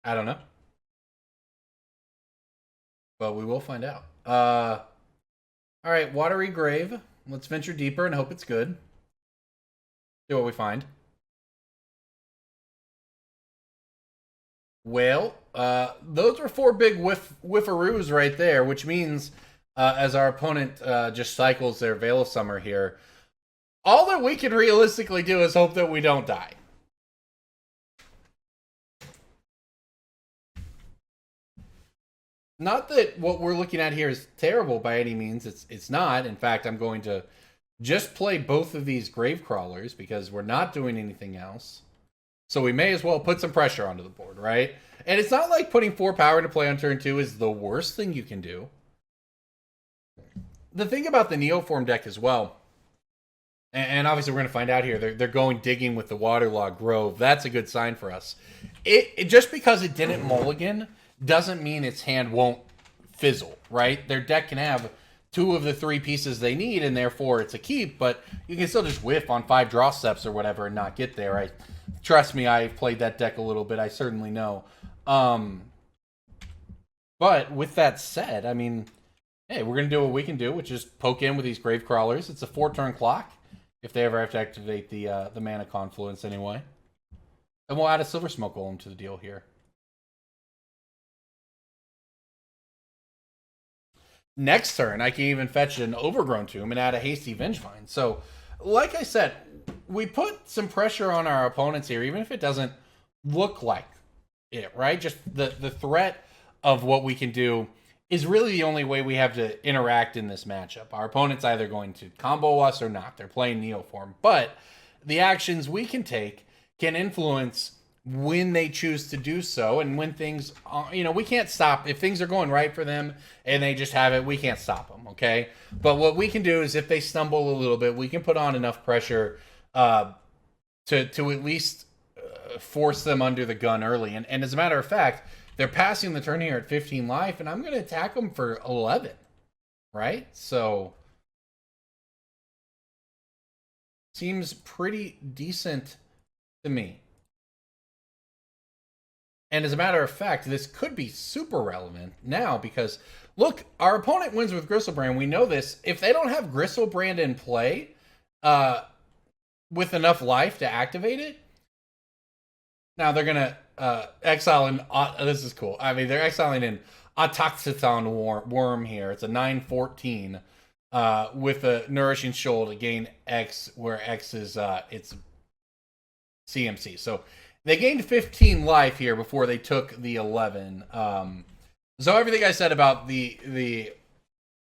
I don't know. But we will find out. All right, Watery Grave. Let's venture deeper and hope it's good. See what we find. Well, those were 4 big whiffaroos right there, which means as our opponent just cycles their Veil of Summer here, all that we can realistically do is hope that we don't die. Not that what we're looking at here is terrible by any means. It's not. In fact, I'm going to just play both of these Gravecrawlers because we're not doing anything else. So we may as well put some pressure onto the board, right? And it's not like putting 4 power into play on turn 2 is the worst thing you can do. The thing about the Neoform deck as well, and obviously we're going to find out here, they're going digging with the Waterlogged Grove. That's a good sign for us. It just because it didn't mulligan doesn't mean its hand won't fizzle, right? Their deck can have 2 of the 3 pieces they need, and therefore it's a keep, but you can still just whiff on 5 draw steps or whatever and not get there. Trust me, I've played that deck a little bit. I certainly know. But with that said, I mean, hey, we're going to do what we can do, which is poke in with these Gravecrawlers. It's a 4-turn clock, if they ever have to activate the Mana Confluence anyway. And we'll add a Silversmote Golem to the deal here. Next turn, I can even fetch an Overgrown Tomb and add a hasty Vengevine. So, like I said, we put some pressure on our opponents here, even if it doesn't look like it, right? Just the threat of what we can do is really the only way we have to interact in this matchup. Our opponent's either going to combo us or not. They're playing Neoform. But the actions we can take can influence when they choose to do so, and when things, we can't stop. If things are going right for them and they just have it, we can't stop them, okay? But what we can do is if they stumble a little bit, we can put on enough pressure to at least force them under the gun early. And as a matter of fact, they're passing the turn here at 15 life, and I'm going to attack them for 11, right? So, seems pretty decent to me. And as a matter of fact, this could be super relevant now because, look, our opponent wins with Gristlebrand. We know this. If they don't have Gristlebrand in play with enough life to activate it, now they're going to exile in... this is cool. I mean, they're exiling in Autoxython Worm here. It's a 9/14 with a Nourishing Shoal to gain X, where X is its CMC. So they gained 15 life here before they took the 11. So everything I said about the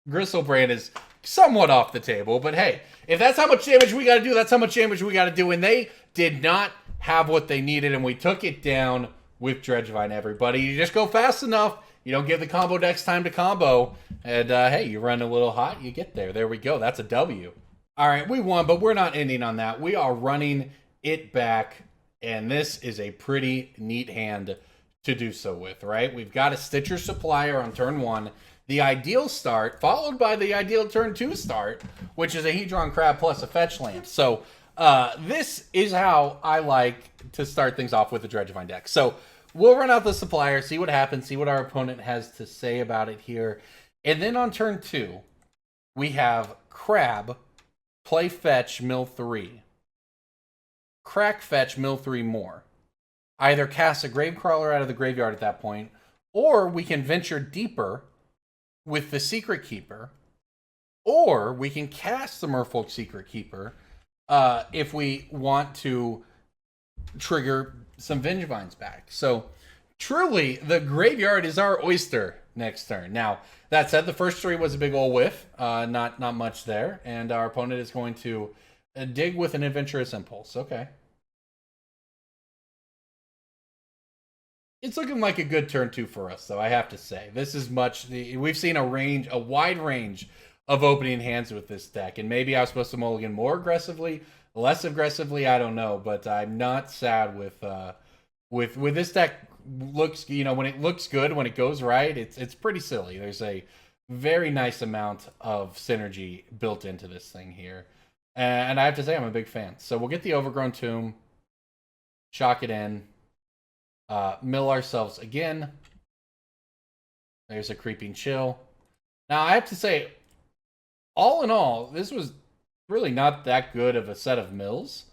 Gristlebrand is somewhat off the table. But hey, if that's how much damage we got to do, that's how much damage we got to do. And they did not have what they needed, and we took it down with Dredgevine, everybody. You just go fast enough. You don't give the combo decks time to combo. And hey, you run a little hot, you get there. There we go. That's a W. All right, we won, but we're not ending on that. We are running it back. And this is a pretty neat hand to do so with, right? We've got a Stitcher Supplier on turn 1, the ideal start, followed by the ideal turn 2 start, which is a Hedron Crab plus a Fetch Lamp. So this is how I like to start things off with the Dredgevine deck. So we'll run out the Supplier, see what happens, see what our opponent has to say about it here. And then on turn 2, we have Crab, play Fetch, mill 3. Crack Fetch, mill 3 more. Either cast a Gravecrawler out of the graveyard at that point, or we can venture deeper with the Secretkeeper, or we can cast the Merfolk Secretkeeper if we want to trigger some Vengevines back. So truly, the graveyard is our oyster next turn. Now, that said, the first 3 was a big ol' whiff. Not much there. And our opponent is going to dig with an Adventurous Impulse. Okay. It's looking like a good turn 2 for us, though, I have to say. This is we've seen a wide range of opening hands with this deck. And maybe I was supposed to mulligan more aggressively, less aggressively, I don't know. But I'm not sad with this deck. Looks, when it looks good, when it goes right, it's pretty silly. There's a very nice amount of synergy built into this thing here. And I have to say, I'm a big fan. So we'll get the Overgrown Tomb, shock it in, mill ourselves again. There's a Creeping Chill. Now, I have to say, all in all, this was really not that good of a set of mills.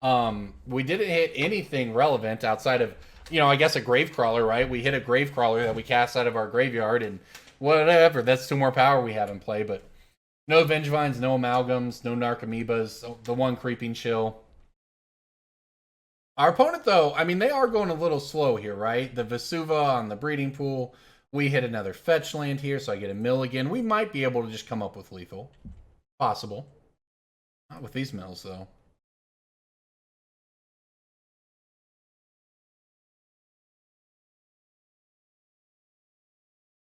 We didn't hit anything relevant outside of, I guess a Gravecrawler, right? We hit a Gravecrawler that we cast out of our graveyard, and whatever. That's 2 more power we have in play, but no Vengevines, no Amalgams, no Narcomoebas, the 1 Creeping Chill. Our opponent, though, I mean, they are going a little slow here, right? The Vesuva on the Breeding Pool We hit another fetch land here, so I get a mill again. We might be able to just come up with lethal. Possible. Not with these mills, though.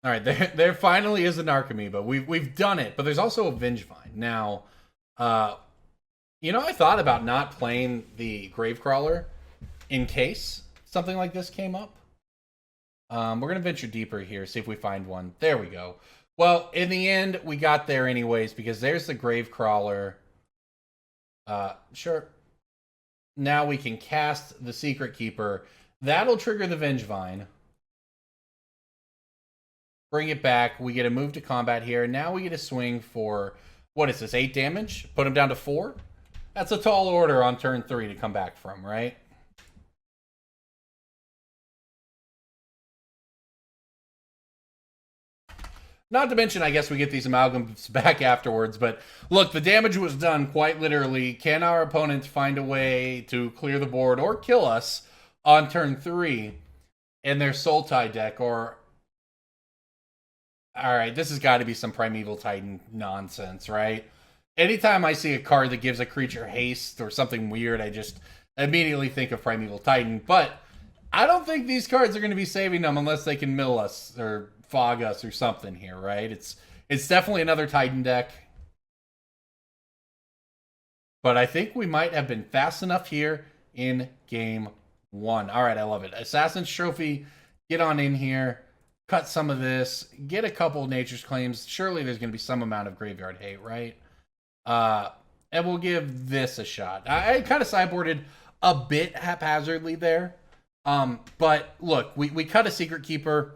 All right, there finally is a Narcomoeba. We've done it, but there's also a Vengevine. Now, you know, I thought about not playing the Gravecrawler in case something like this came up. We're going to venture deeper here, see if we find one. There we go. Well, in the end, we got there anyways, because there's the Gravecrawler. Sure. Now we can cast the Secretkeeper. That'll trigger the Vengevine. Bring it back. We get a move to combat here. Now we get a swing for, what is this, 8 damage? Put him down to 4? That's a tall order on turn 3 to come back from, right? Not to mention, I guess we get these amalgams back afterwards, but look, the damage was done quite literally. Can our opponent find a way to clear the board or kill us on turn 3 in their Sultai deck? Or, alright, this has got to be some Primeval Titan nonsense, right? Anytime I see a card that gives a creature haste or something weird, I just immediately think of Primeval Titan, but I don't think these cards are going to be saving them unless they can mill us or fog us or something here, right? It's definitely another Titan deck. But I think we might have been fast enough here in game 1. All right, I love it. Assassin's Trophy, get on in here, cut some of this, get a couple of Nature's Claims. Surely there's going to be some amount of graveyard hate, right? And we'll give this a shot. I kind of sideboarded a bit haphazardly there. But look, we cut a Secretkeeper.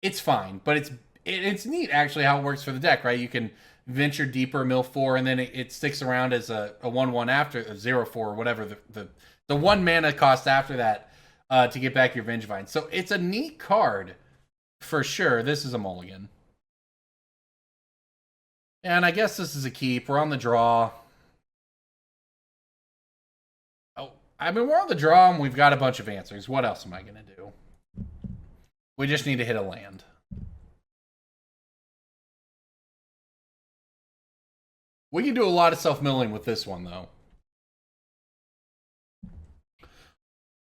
It's fine, but it's neat actually how it works for the deck, right? You can venture deeper, mill 4, and then it sticks around as a 1/1 after, a 0/4, whatever the 1 mana cost after that to get back your Vengevine. So it's a neat card for sure. This is a mulligan. And I guess this is a keep. We're on the draw. Oh, I mean, we're on the draw and we've got a bunch of answers. What else am I going to do? We just need to hit a land. We can do a lot of self-milling with this one, though.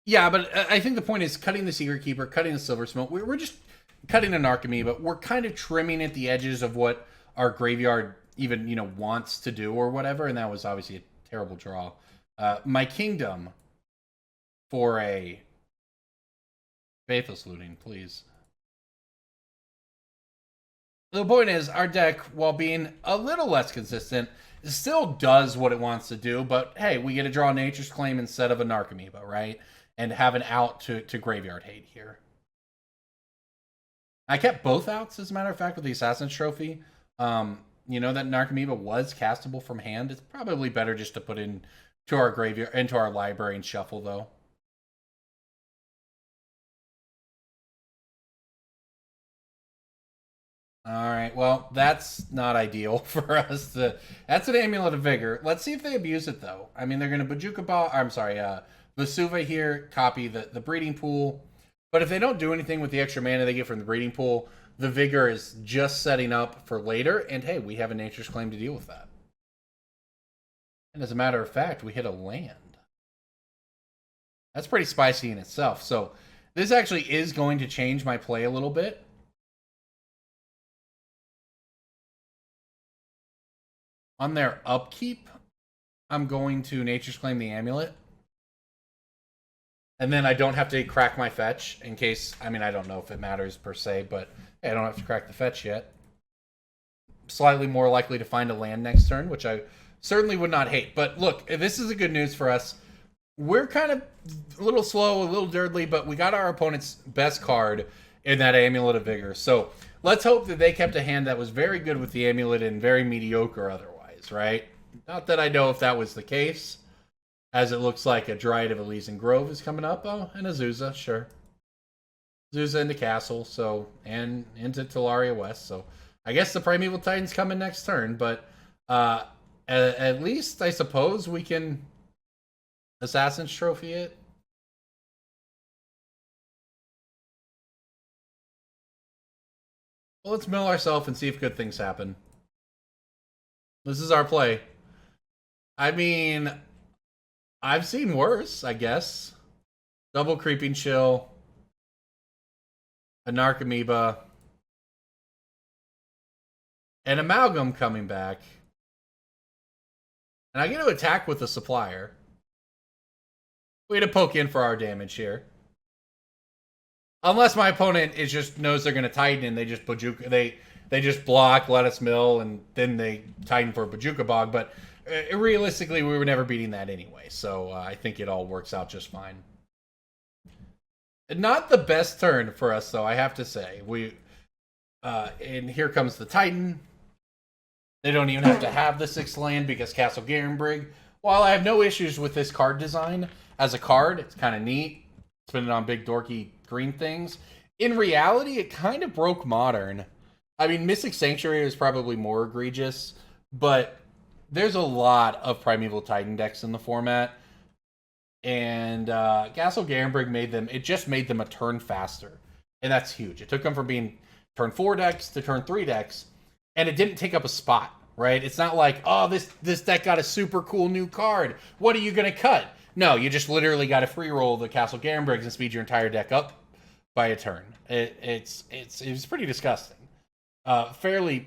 Yeah, but I think the point is cutting the Secretkeeper, cutting the Silversmote. We're just cutting a Narcomoeba, but we're kind of trimming at the edges of what our graveyard even, you know, wants to do or whatever, and that was obviously a terrible draw. My Kingdom for a Faithless Looting, please. The point is, our deck, while being a little less consistent, still does what it wants to do, but hey, we get to draw Nature's Claim instead of a Narcomoeba, right? And have an out to graveyard hate here. I kept both outs, as a matter of fact, with the Assassin's Trophy. You know, that Narcomoeba was castable from hand. It's probably better just to put into our graveyard, into our library and shuffle, though. All right, well, that's not ideal for us to... That's an Amulet of Vigor. Let's see if they abuse it, though. I mean, they're going to Bojuka Ball... I'm sorry, Vesuva here, copy the Breeding Pool. But if they don't do anything with the extra mana they get from the Breeding Pool, the Vigor is just setting up for later, and hey, we have a Nature's Claim to deal with that. And as a matter of fact, we hit a land. That's pretty spicy in itself. So this actually is going to change my play a little bit. On their upkeep, I'm going to Nature's Claim the Amulet. And then I don't have to crack my fetch in case... I mean, I don't know if it matters per se, but hey, I don't have to crack the fetch yet. Slightly more likely to find a land next turn, which I certainly would not hate. But look, this is a good news for us. We're kind of a little slow, a little dirtly, but we got our opponent's best card in that Amulet of Vigor. So let's hope that they kept a hand that was very good with the Amulet and very mediocre otherwise, right? Not that I know if that was the case, as it looks like a Dryad of Elysian Grove is coming up. Oh, and Azusa, sure. Azusa into Castle, so, and into Talaria West, so I guess the Primeval Titan's coming next turn, but at least I suppose we can Assassin's Trophy it. Well, let's mill ourselves and see if good things happen. This is our play. I mean, I've seen worse, I guess. Double Creeping Chill. A Narcomoeba. An Amalgam coming back. And I get to attack with the Supplier. We had to poke in for our damage here. Unless my opponent is just knows they're going to Titan and they just Bojuka. They just block, let us mill, and then they Titan for Bojuka Bog. But realistically, we were never beating that anyway. So I think it all works out just fine. Not the best turn for us, though, I have to say. And here comes the Titan. They don't even have to have the 6th land because Castle Garenbrig. While I have no issues with this card design as a card, it's kind of neat. Spinning on big dorky green things. In reality, it kind of broke Modern. I mean, Mystic Sanctuary is probably more egregious, but there's a lot of Primeval Titan decks in the format. And Castle Garenbrig just made them a turn faster. And that's huge. It took them from being turn 4 decks to turn 3 decks, and it didn't take up a spot, right? It's not like, oh, this deck got a super cool new card. What are you going to cut? No, you just literally got to free roll the Castle Garenbrigs and speed your entire deck up by a turn. It's pretty disgusting. Fairly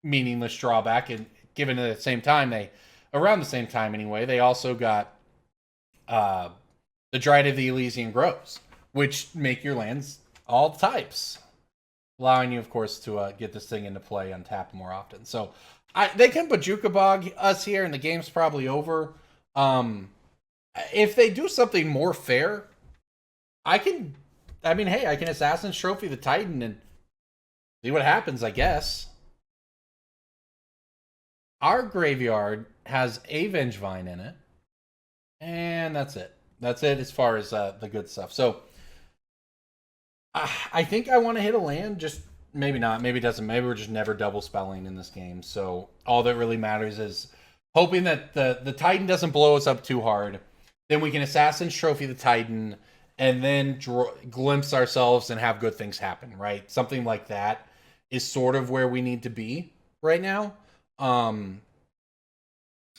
meaningless drawback, and given at the same time, around the same time anyway, they also got the Dryad of the Elysian Groves, which make your lands all types, allowing you, of course, to get this thing into play untapped more often. So they can Bojuka Bog us here, and the game's probably over. If they do something more fair, I can Assassin's Trophy the Titan and see what happens, I guess. Our graveyard has a Vengevine in it. And that's it. That's it as far as the good stuff. So, I think I want to hit a land. Just maybe not. Maybe it doesn't. Maybe we're just never double spelling in this game. So, all that really matters is hoping that the Titan doesn't blow us up too hard. Then we can Assassin's Trophy the Titan and then glimpse ourselves and have good things happen, right? Something like that is sort of where we need to be right now. I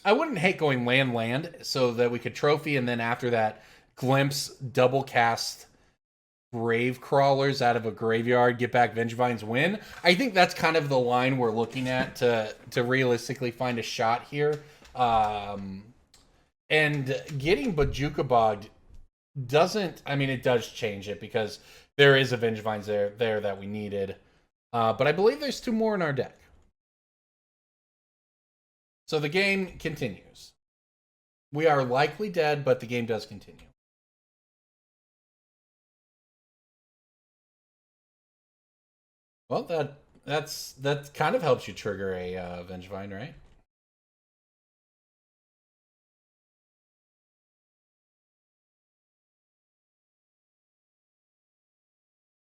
wouldn't hate going land so that we could trophy and then after that glimpse double cast Gravecrawlers out of a graveyard, get back Vengevine's win. I think that's kind of the line we're looking at to realistically find a shot here. And getting Bojuka Bogged it does change it because there is a Vengevine there that we needed. But I believe there's 2 more in our deck. So the game continues. We are likely dead, but the game does continue. Well, that kind of helps you trigger a Vengevine, right?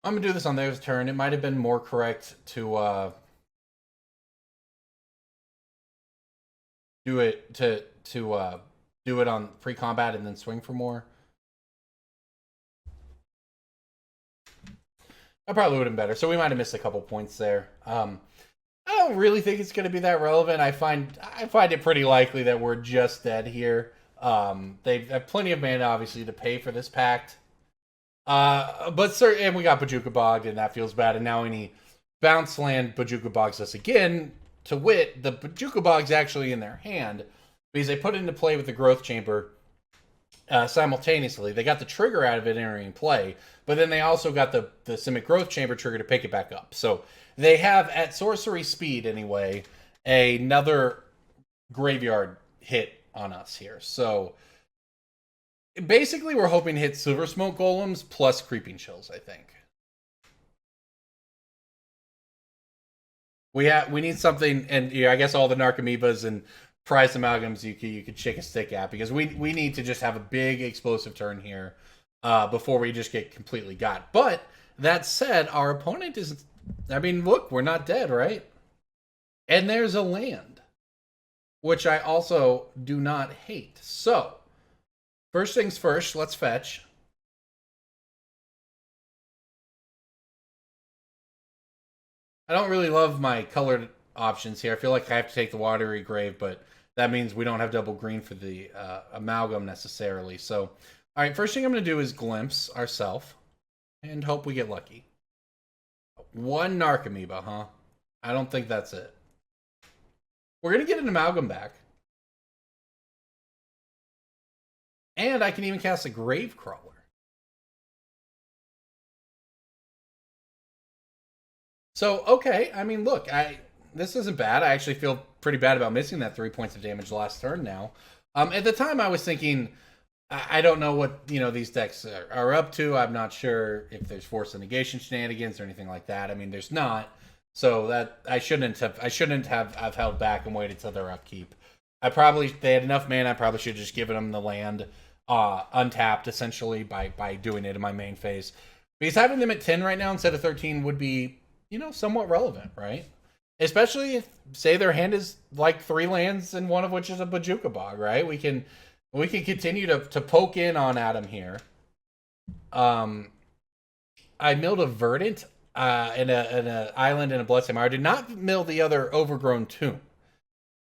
I'm gonna do this on their turn. It might have been more correct to do it on pre-combat and then swing for more. That probably would have been better. So we might have missed a couple points there. I don't really think it's going to be that relevant. I find it pretty likely that we're just dead here. They have plenty of mana, obviously, to pay for this pact. And we got Bojuka Bogged, and that feels bad. And now any bounce land Bojuka Bogs us again. To wit, the Bojuka Bog's actually in their hand because they put it into play with the Growth Chamber simultaneously. They got the trigger out of it entering play, but then they also got the Simic Growth Chamber trigger to pick it back up. So they have, at sorcery speed anyway, another graveyard hit on us here. So basically we're hoping to hit Silversmote Golems plus Creeping Chills, I think. We need something, and I guess all the Narcomoebas and Prized Amalgams you could shake a stick at, because we need to just have a big explosive turn here before we just get completely got. But that said, our opponent is, look, we're not dead, right? And there's a land, which I also do not hate. So, first things first, let's fetch. I don't really love my colored options here. I feel like I have to take the Watery Grave, but that means we don't have double green for the Amalgam necessarily. So, all right, first thing I'm going to do is Glimpse ourselves and hope we get lucky. One Narcomoeba, huh? I don't think that's it. We're going to get an Amalgam back. And I can even cast a Gravecrawler. So, okay, I mean, look, this isn't bad. I actually feel pretty bad about missing that 3 points of damage last turn now. At the time, I was thinking, I don't know what, these decks are up to. I'm not sure if there's Force of Negation shenanigans or anything like that. I mean, there's not. So that I shouldn't have held back and waited till their upkeep. They had enough mana. I probably should have just given them the land untapped, essentially, by doing it in my main phase. Because having them at 10 right now instead of 13 would be, somewhat relevant, right? Especially if, say, their hand is like 3 lands and one of which is a Bojuka Bog, right? We can continue to poke in on Adam here. I milled a Verdant in a island and a Bloodstained Mire. I did not mill the other Overgrown Tomb.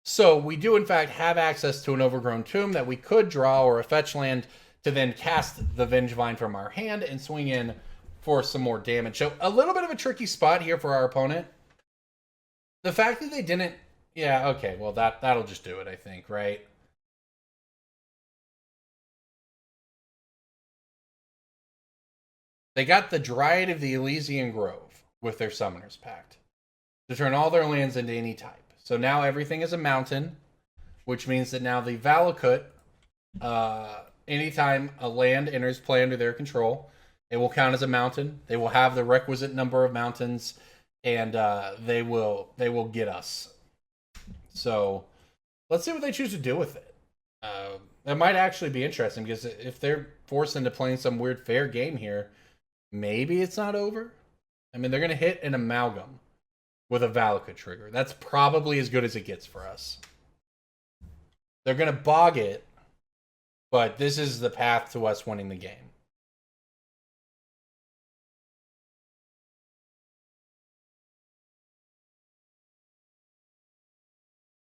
So we do, in fact, have access to an Overgrown Tomb that we could draw or a fetch land to then cast the Vengevine from our hand and swing in for some more damage. So a little bit of a tricky spot here for our opponent. The fact that they didn't... Yeah, okay, well, that'll just do it, I think, right? They got the Dryad of the Elysian Grove with their Summoner's Pact to turn all their lands into any type. So now everything is a mountain, which means that now the Valakut, anytime a land enters play under their control, it will count as a mountain. They will have the requisite number of mountains, and they will get us. So let's see what they choose to do with it. That might actually be interesting, because if they're forced into playing some weird fair game here, maybe it's not over. I mean, they're going to hit an Amalgam with a Valakut trigger. That's probably as good as it gets for us. They're going to bog it, but this is the path to us winning the game.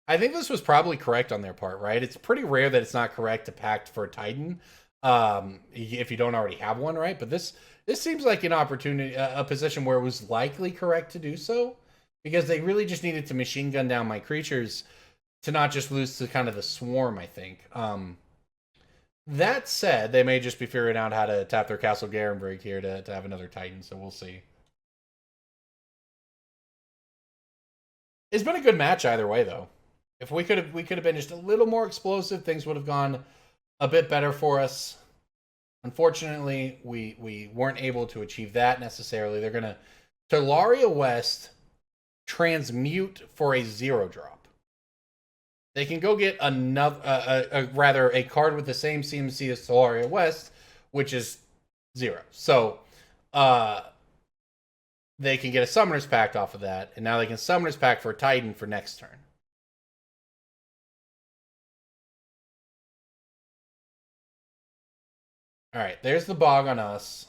I think this was probably correct on their part, right? It's pretty rare that it's not correct to pact for a Titan, if you don't already have one, right? But this seems like an opportunity, a position where it was likely correct to do so, because they really just needed to machine gun down my creatures to not just lose to kind of the swarm, I think. That said, they may just be figuring out how to tap their Castle Garenbrig here to have another Titan, so we'll see. It's been a good match either way, though. If we could have been just a little more explosive, things would have gone a bit better for us. Unfortunately, we weren't able to achieve that necessarily. They're going to Talaria West transmute for a 0-drop. They can go get another, a card with the same CMC as Talaria West, which is 0. So, they can get a Summoner's Pact off of that, and now they can Summoner's Pact for a Titan for next turn. All right, there's the bog on us.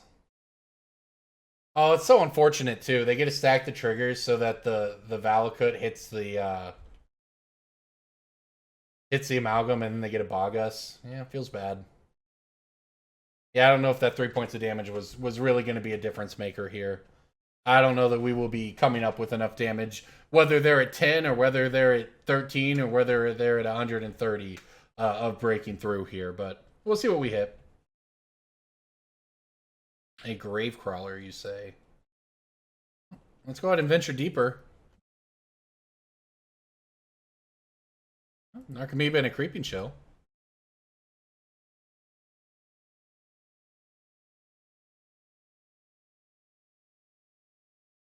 Oh, it's so unfortunate, too. They get to stack the triggers so that the Valakut hits the Amalgam, and then they get to bog us. Yeah, it feels bad. Yeah, I don't know if that 3 points of damage was really going to be a difference maker here. I don't know that we will be coming up with enough damage, whether they're at 10 or whether they're at 13 or whether they're at 130 of breaking through here. But we'll see what we hit. A Gravecrawler, you say? Let's go ahead and venture deeper. Narcomoeba and a Creeping Shell.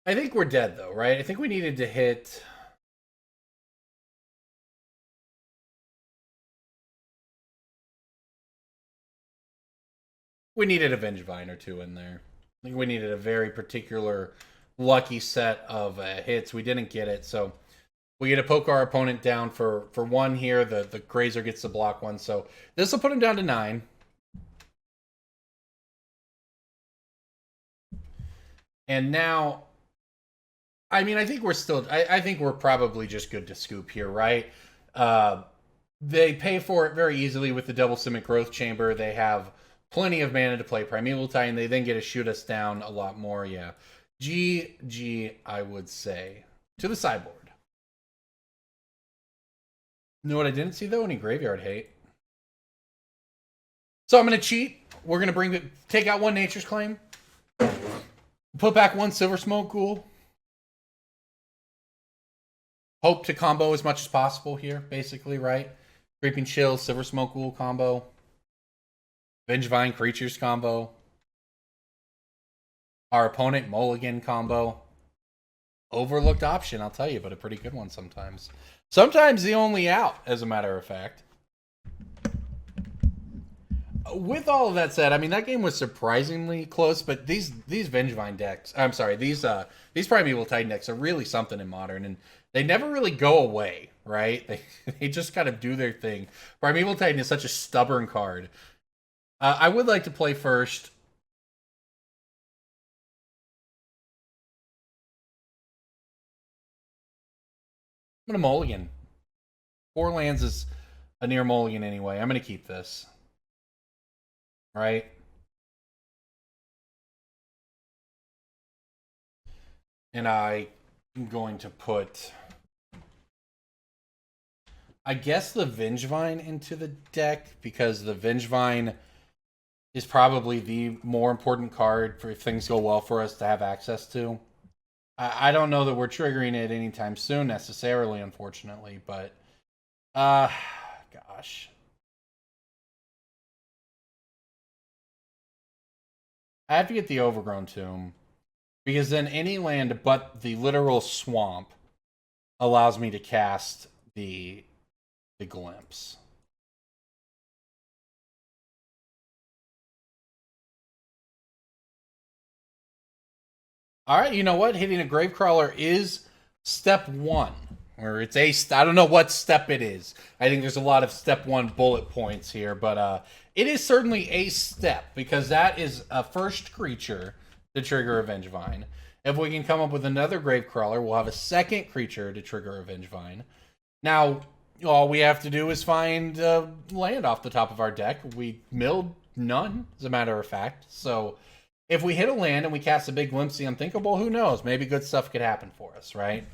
I think we're dead, though, right? I think we needed to hit... We needed a Vengevine or two in there. I think we needed a very particular lucky set of hits. We didn't get it, so we get to poke our opponent down for 1 here. The Grazer gets to block 1, so this will put him down to 9. And now I mean, I think we're still. I think we're probably just good to scoop here, right? They pay for it very easily with the double Simic Growth Chamber. They have plenty of mana to play Primeval Titan. They then get to shoot us down a lot more. Yeah, GG, I would say, to the sideboard. You know what I didn't see though? Any graveyard hate. So I'm gonna cheat. We're gonna take out one Nature's Claim, put back one Silversmote Ghoul. Hope to combo as much as possible here, basically, right? Creeping Chill, Silversmote Ghoul combo. Vengevine Creatures combo. Our opponent Mulligan combo. Overlooked option, I'll tell you, but a pretty good one sometimes. Sometimes the only out, as a matter of fact. With all of that said, I mean, that game was surprisingly close, but these Vengevine decks, I'm sorry, these Primeval Titan decks are really something in Modern, and they never really go away, right? They just kind of do their thing. Primeval Titan is such a stubborn card. I would like to play first. I'm going to mulligan. 4 lands is a near mulligan anyway. I'm going to keep this. Right? And I'm going to put, I guess, the Vengevine into the deck, because the Vengevine is probably the more important card for if things go well for us to have access to. I don't know that we're triggering it anytime soon necessarily, unfortunately, but gosh. I have to get the Overgrown Tomb, because then any land but the literal swamp allows me to cast the Glimpse. All right, you know what? Hitting a Gravecrawler is step 1. Or it's I don't know what step it is. I think there's a lot of step 1 bullet points here, but it is certainly a step, because that is a first creature to trigger a Vengevine. If we can come up with another Gravecrawler, we'll have a second creature to trigger a Vengevine. Now, all we have to do is find land off the top of our deck. We milled none, as a matter of fact. So if we hit a land and we cast a big Glimpse the Unthinkable, who knows? Maybe good stuff could happen for us, right?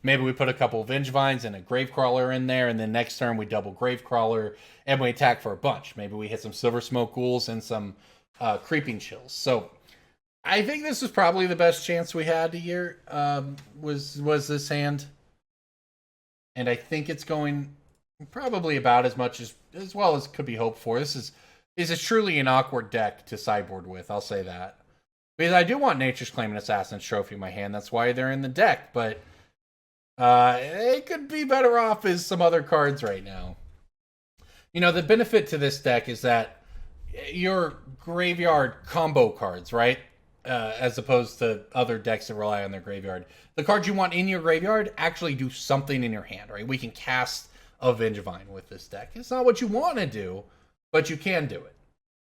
Maybe we put a couple of Vengevines and a Gravecrawler in there, and then next turn we double Gravecrawler and we attack for a bunch. Maybe we hit some Silversmote Ghouls and some Creeping Chills. So I think this was probably the best chance we had here, was this hand. And I think it's going probably about as much as well as could be hoped for. This is truly an awkward deck to sideboard with, I'll say that. Because I do want Nature's Claim and Assassin's Trophy in my hand. That's why they're in the deck. But it could be better off as some other cards right now. You know, the benefit to this deck is that your graveyard combo cards, right? As opposed to other decks that rely on their graveyard. The cards you want in your graveyard actually do something in your hand, right? We can cast a Vengevine with this deck. It's not what you want to do, but you can do it.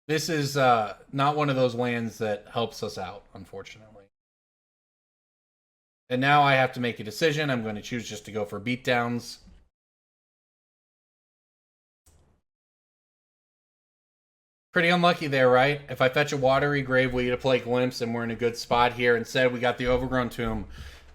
This is not one of those lands that helps us out, unfortunately. And now I have to make a decision. I'm going to choose just to go for beatdowns. Pretty unlucky there, right? If I fetch a Watery Grave, we get to play Glimpse, and we're in a good spot here. Instead, we got the Overgrown Tomb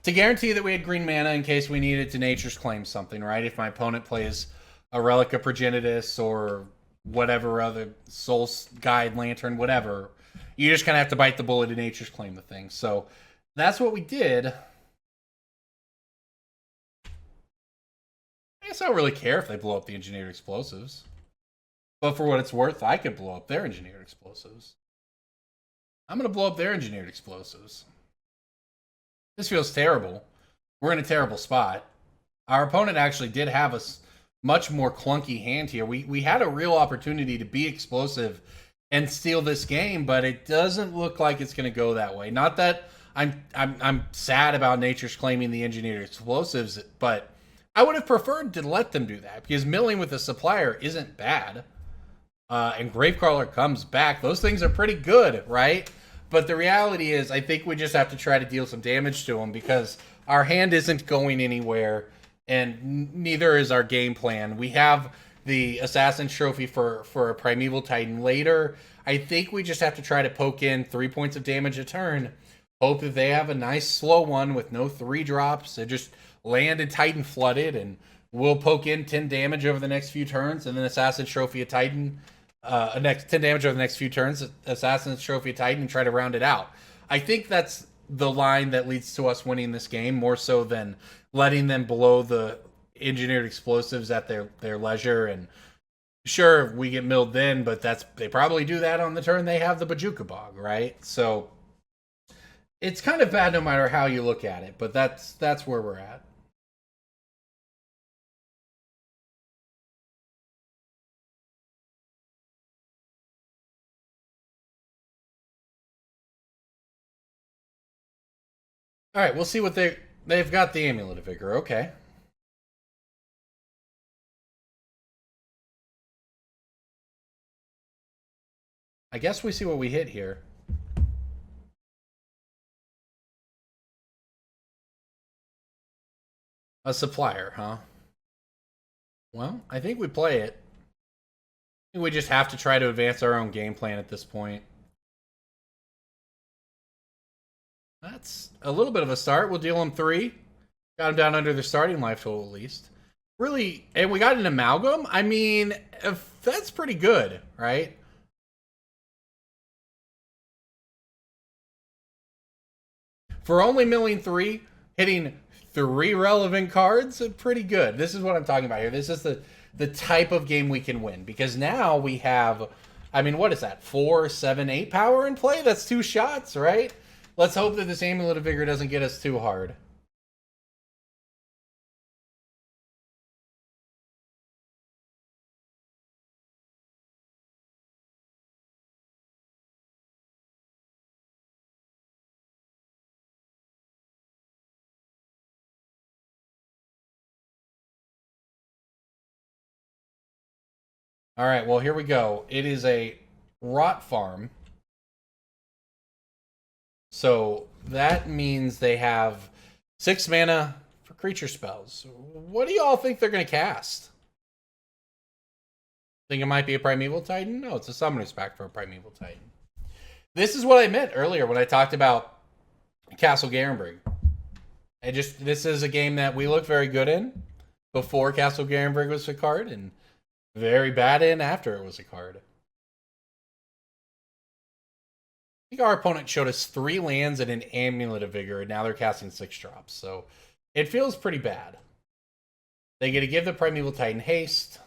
to guarantee that we had green mana in case we needed to Nature's Claim something, right? If my opponent plays a Relic of Progenitus or whatever other Soul Guide, Lantern, whatever, you just kind of have to bite the bullet and Nature's Claim the thing. So that's what we did. I guess I don't really care if they blow up the Engineered Explosives. But for what it's worth, I could blow up their Engineered Explosives. I'm going to blow up their Engineered Explosives. This feels terrible. We're in a terrible spot. Our opponent actually did have a much more clunky hand here. We had a real opportunity to be explosive and steal this game, but it doesn't look like it's going to go that way. Not that I'm sad about Nature's claiming the Engineered Explosives, but I would have preferred to let them do that, because milling with a Supplier isn't bad. And Gravecrawler comes back. Those things are pretty good, right? But the reality is, I think we just have to try to deal some damage to them, because our hand isn't going anywhere, and neither is our game plan. We have the Assassin's Trophy for a Primeval Titan later. I think we just have to try to poke in 3 points of damage a turn. Hope that they have a nice slow one with no 3 drops. They just land and Titan flooded, and we'll poke in 10 damage over the next few turns, and then Assassin's Trophy a Titan. Next 10 damage over the next few turns, Assassin's Trophy a Titan, and try to round it out. I think that's the line that leads to us winning this game, more so than letting them blow the engineered explosives at their leisure. And sure, we get milled then, but they probably do that on the turn they have the Bajuka Bog, right? So it's kind of bad no matter how you look at it, but that's where we're at. All right, we'll see what they've got. The Amulet of Vigor. Okay. I guess we see what we hit here. A Supplier, huh? Well, I think we play it. I think we just have to try to advance our own game plan at this point. That's a little bit of a start. We'll deal them 3. Got them down under their starting life total at least. Really, and we got an Amalgam? I mean, that's pretty good, right? For only milling 3, hitting 3 relevant cards, pretty good. This is what I'm talking about here. This is the type of game we can win. Because now we have, I mean, what is that? 4, 7, 8 power in play? That's 2 shots, right? Let's hope that this Amulet of Vigor doesn't get us too hard. All right, well, here we go. It is a Rot Farm. So that means they have 6 mana for creature spells. What do you all think they're going to cast? Think it might be a Primeval Titan? No, it's a Summoner's Pact for a Primeval Titan. This is what I meant earlier when I talked about Castle Garenbrig. This is a game that we looked very good in before Castle Garenbrig was a card, and very bad in after it was a card. I think our opponent showed us 3 lands and an Amulet of Vigor, and now they're casting 6 drops. So it feels pretty bad. They get to give the Primeval Titan haste.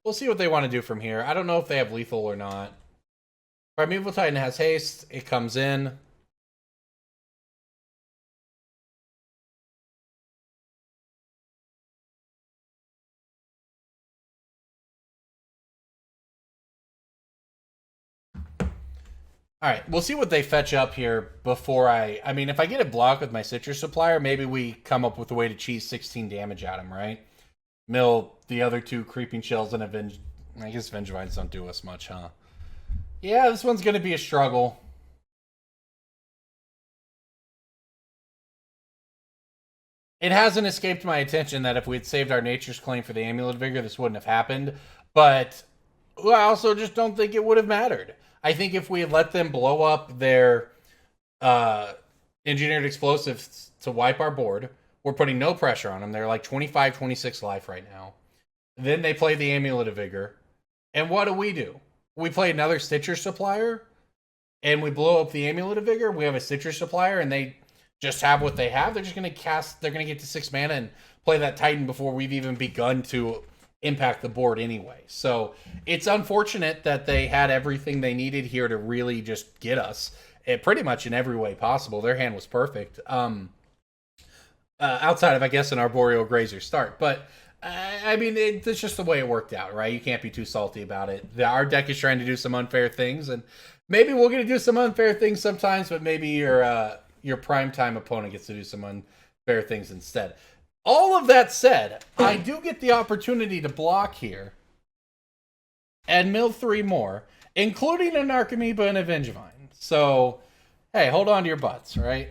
We'll see what they want to do from here. I don't know if they have lethal or not. Primeval Titan has haste. It comes in. All right, we'll see what they fetch up here before I mean, if I get a block with my Citrus Supplier, maybe we come up with a way to cheese 16 damage at him, right? Mill the other 2 Creeping Shells and Avenge. I guess Vengevines don't do us much, huh? Yeah, this one's going to be a struggle. It hasn't escaped my attention that if we had saved our Nature's Claim for the Amulet Vigor, this wouldn't have happened. But I also just don't think it would have mattered. I think if we had let them blow up their engineered explosives to wipe our board, we're putting no pressure on them. They're like 25, 26 life right now. Then they play the Amulet of Vigor. And what do? We play another Stitcher Supplier, and we blow up the Amulet of Vigor. We have a Stitcher Supplier, and they just have what they have. They're just going to cast, they're going to get to 6 mana and play that Titan before we've even begun to impact the board anyway. So it's unfortunate that they had everything they needed here to really just get us pretty much in every way possible. Their hand was perfect. Outside of, I guess, an Arboreal Grazer start. But, I mean, it's just the way it worked out, right? You can't be too salty about it. Our deck is trying to do some unfair things, and maybe we're going to do some unfair things sometimes, but maybe your primetime opponent gets to do some unfair things instead. All of that said, I do get the opportunity to block here. and mill 3 more, including a Narcomoeba and a Vengevine. So, hey, hold on to your butts, right?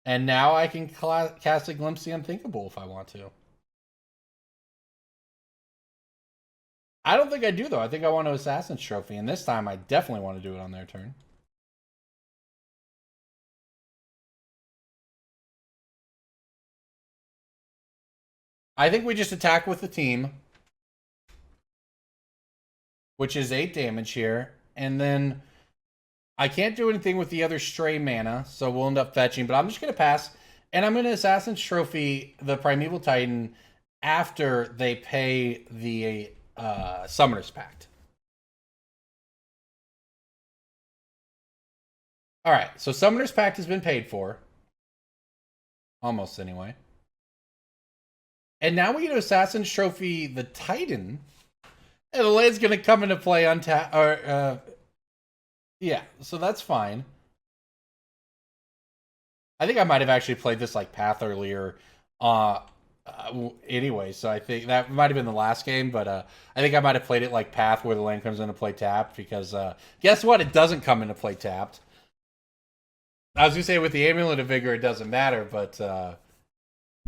And now I can cast a Glimpse the Unthinkable if I want to. I don't think I do, though. I think I want to Assassin's Trophy, and this time I definitely want to do it on their turn. I think we just attack with the team, which is 8 damage here, and then I can't do anything with the other stray mana, so we'll end up fetching, but I'm just going to pass, and I'm going to Assassin's Trophy the Primeval Titan after they pay the Summoner's Pact. Alright, so Summoner's Pact has been paid for. Almost, anyway. And now we get to Assassin's Trophy the Titan. And the land's going to come into play yeah, so that's fine. I think I might have actually played this like Path earlier. Anyway, so I think that might have been the last game, but I think I might have played it like Path where the land comes into play tapped, because guess what? It doesn't come into play tapped. I was going to say with the Amulet of Vigor, it doesn't matter, but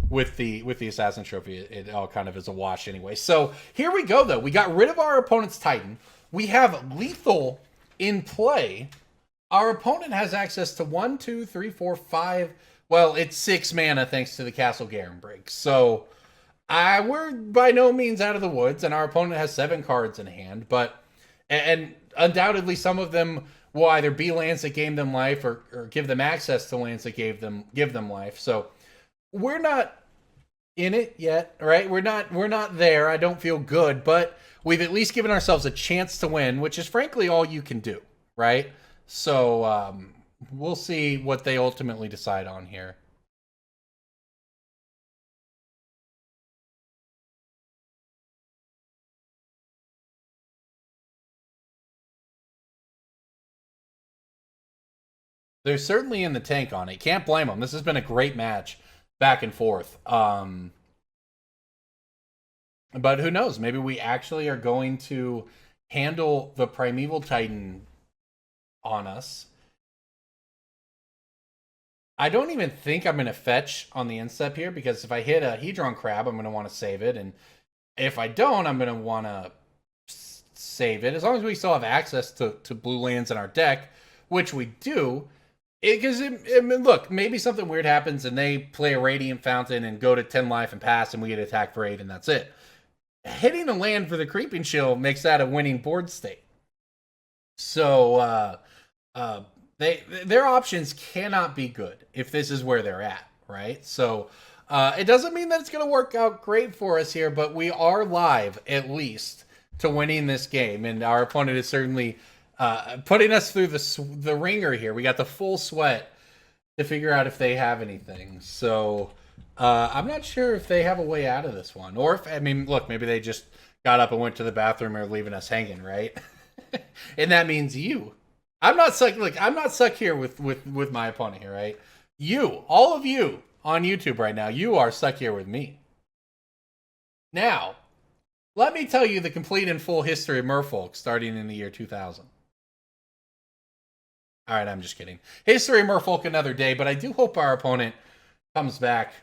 with the Assassin Trophy, it all kind of is a wash anyway. So here we go, though. We got rid of our opponent's Titan. We have lethal in play. Our opponent has access to 1, 2, 3, 4, 5. Well, it's 6 mana thanks to the Castle Garen break. So we're by no means out of the woods, and our opponent has 7 cards in hand. But and undoubtedly, some of them will either be lands that gave them life or give them access to lands that give them life. So we're not in it yet, right? We're not there. I don't feel good, but we've at least given ourselves a chance to win, which is frankly all you can do, right? So we'll see what they ultimately decide on here. They're certainly in the tank on it. Can't blame them. This has been a great match back and forth. But who knows? Maybe we actually are going to handle the Primeval Titan on us. I don't even think I'm going to fetch on the instep here, because if I hit a Hedron Crab, I'm going to want to save it. And if I don't, I'm going to want to save it. As long as we still have access to blue lands in our deck, which we do. Because, look, maybe something weird happens and they play a Radiant Fountain and go to 10 life and pass, and we get attacked for 8, and that's it. Hitting a land for the Creeping Chill makes that a winning board state. So, their options cannot be good if this is where they're at, right? So, it doesn't mean that it's going to work out great for us here, but we are live, at least, to winning this game, and our opponent is certainly putting us through the ringer here. We got the full sweat to figure out if they have anything. So I'm not sure if they have a way out of this one, or if, I mean, look, maybe they just got up and went to the bathroom or leaving us hanging, right? And that means you. I'm not stuck. Look, I'm not stuck here with my opponent here, right? You, all of you on YouTube right now, you are stuck here with me. Now, let me tell you the complete and full history of Merfolk starting in the year 2000. All right, I'm just kidding. History of Merfolk another day, but I do hope our opponent comes back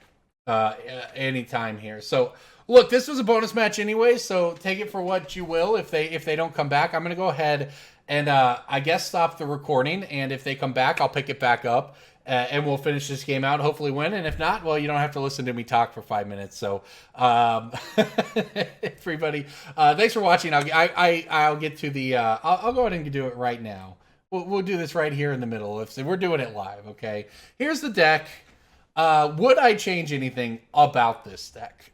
anytime here. So, look, this was a bonus match anyway, so take it for what you will. If they don't come back, I'm going to go ahead and I guess stop the recording, and if they come back, I'll pick it back up, and we'll finish this game out, hopefully win. And if not, well, you don't have to listen to me talk for 5 minutes. So, everybody, thanks for watching. I'll get to the. I'll go ahead and do it right now. We'll do this right here in the middle. We're doing it live, okay? Here's the deck. Would I change anything about this deck?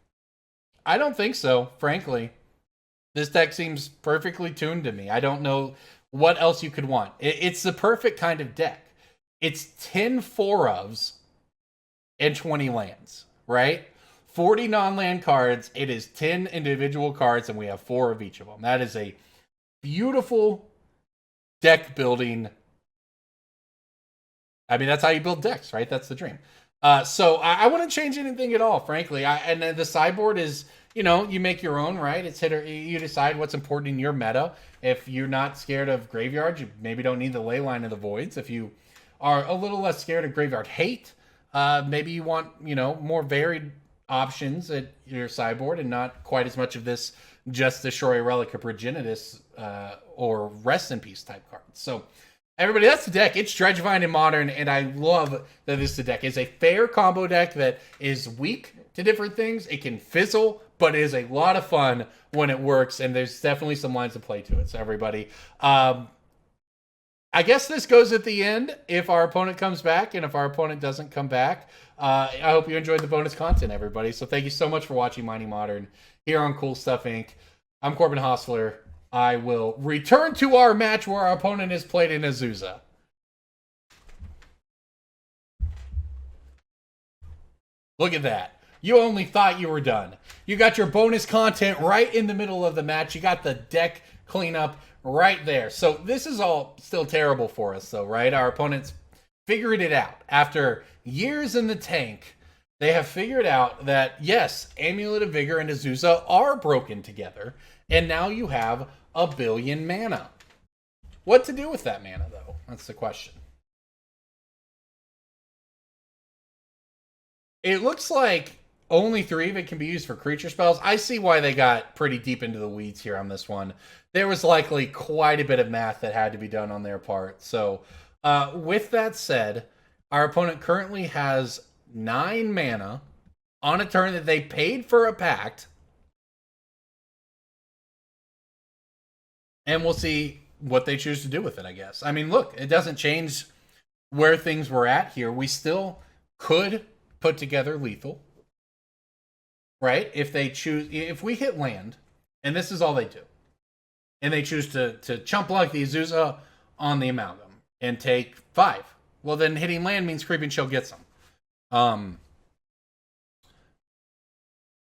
I don't think so, frankly. This deck seems perfectly tuned to me. I don't know what else you could want. It's the perfect kind of deck. It's 10 4-ofs and 20 lands, right? 40 non-land cards. It is 10 individual cards, and we have 4 of each of them. That is a beautiful deck building. I mean, that's how you build decks, right? That's the dream. So I wouldn't change anything at all, frankly. And then the sideboard is, you know, you make your own, right? It's hit or you decide what's important in your meta. If you're not scared of graveyards, you maybe don't need the Leyline of the Voids. If you are a little less scared of graveyard hate, maybe you want, you know, more varied options at your sideboard and not quite as much of this just destroy a Relic of Progenitus or Rest in Peace type cards. So everybody, that's the deck. It's Dredgevine in Modern, and I love that this is the deck. It's a fair combo deck that is weak to different things. It can fizzle, but it is a lot of fun when it works, and there's definitely some lines of play to it. So everybody, I guess this goes at the end if our opponent comes back, and if our opponent doesn't come back, I hope you enjoyed the bonus content, everybody. So thank you so much for watching Mighty Modern here on Cool Stuff Inc. I'm Corbin Hosler. I will return to our match where our opponent has played in Azusa. Look at that. You only thought you were done. You got your bonus content right in the middle of the match. You got the deck cleanup right there. So this is all still terrible for us, though, right? Our opponents figured it out. After years in the tank, they have figured out that, yes, Amulet of Vigor and Azusa are broken together, and now you have a billion mana. What to do with that mana, though? That's the question. It looks like only 3 of it can be used for creature spells. I see why they got pretty deep into the weeds here on this one. There was likely quite a bit of math that had to be done on their part. So, with that said, our opponent currently has 9 mana on a turn that they paid for a pact. And we'll see what they choose to do with it, I guess. I mean, look, it doesn't change where things were at here. We still could put together lethal, right? If they choose, if we hit land, and this is all they do, and they choose to chump block the Azusa on the Amalgam and take 5, well, then hitting land means Creeping Chill gets them.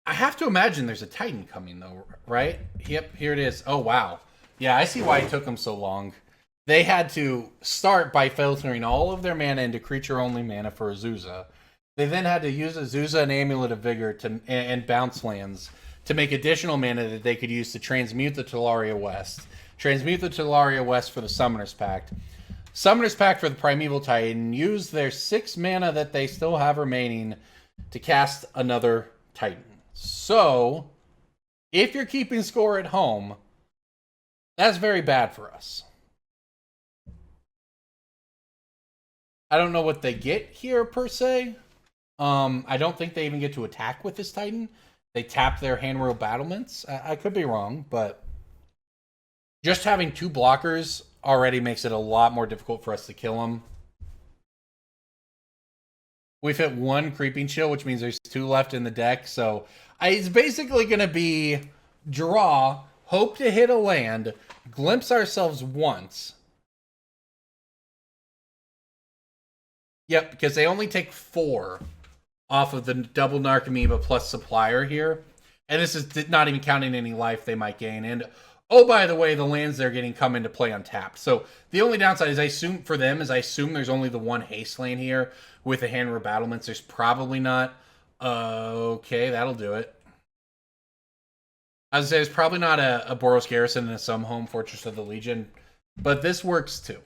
I have to imagine there's a Titan coming, though, right? Yep, here it is. Oh, wow. Yeah, I see why it took them so long. They had to start by filtering all of their mana into creature-only mana for Azusa. They then had to use Azusa and Amulet of Vigor and bounce lands to make additional mana that they could use to transmute the Talaria West. Transmute the Talaria West for the Summoner's Pact. Summoner's Pact for the Primeval Titan. Use their 6 mana that they still have remaining to cast another Titan. So, if you're keeping score at home, that's very bad for us. I don't know what they get here, per se. I don't think they even get to attack with this Titan. They tap their hand-roll battlements. I could be wrong, but just having 2 blockers already makes it a lot more difficult for us to kill them. We've hit 1 Creeping Chill, which means there's 2 left in the deck. So it's basically going to be draw, hope to hit a land, glimpse ourselves once. Yep, because they only take 4 off of the double Narcomoeba plus Supplier here. And this is not even counting any life they might gain. And, oh, by the way, the lands they're getting come into play untapped. So the only downside is I assume there's only the 1 haste lane here with the hand rebattlements. There's probably not. Okay, that'll do it. I was say there's probably not a Boros Garrison and some home Fortress of the Legion, but this works too.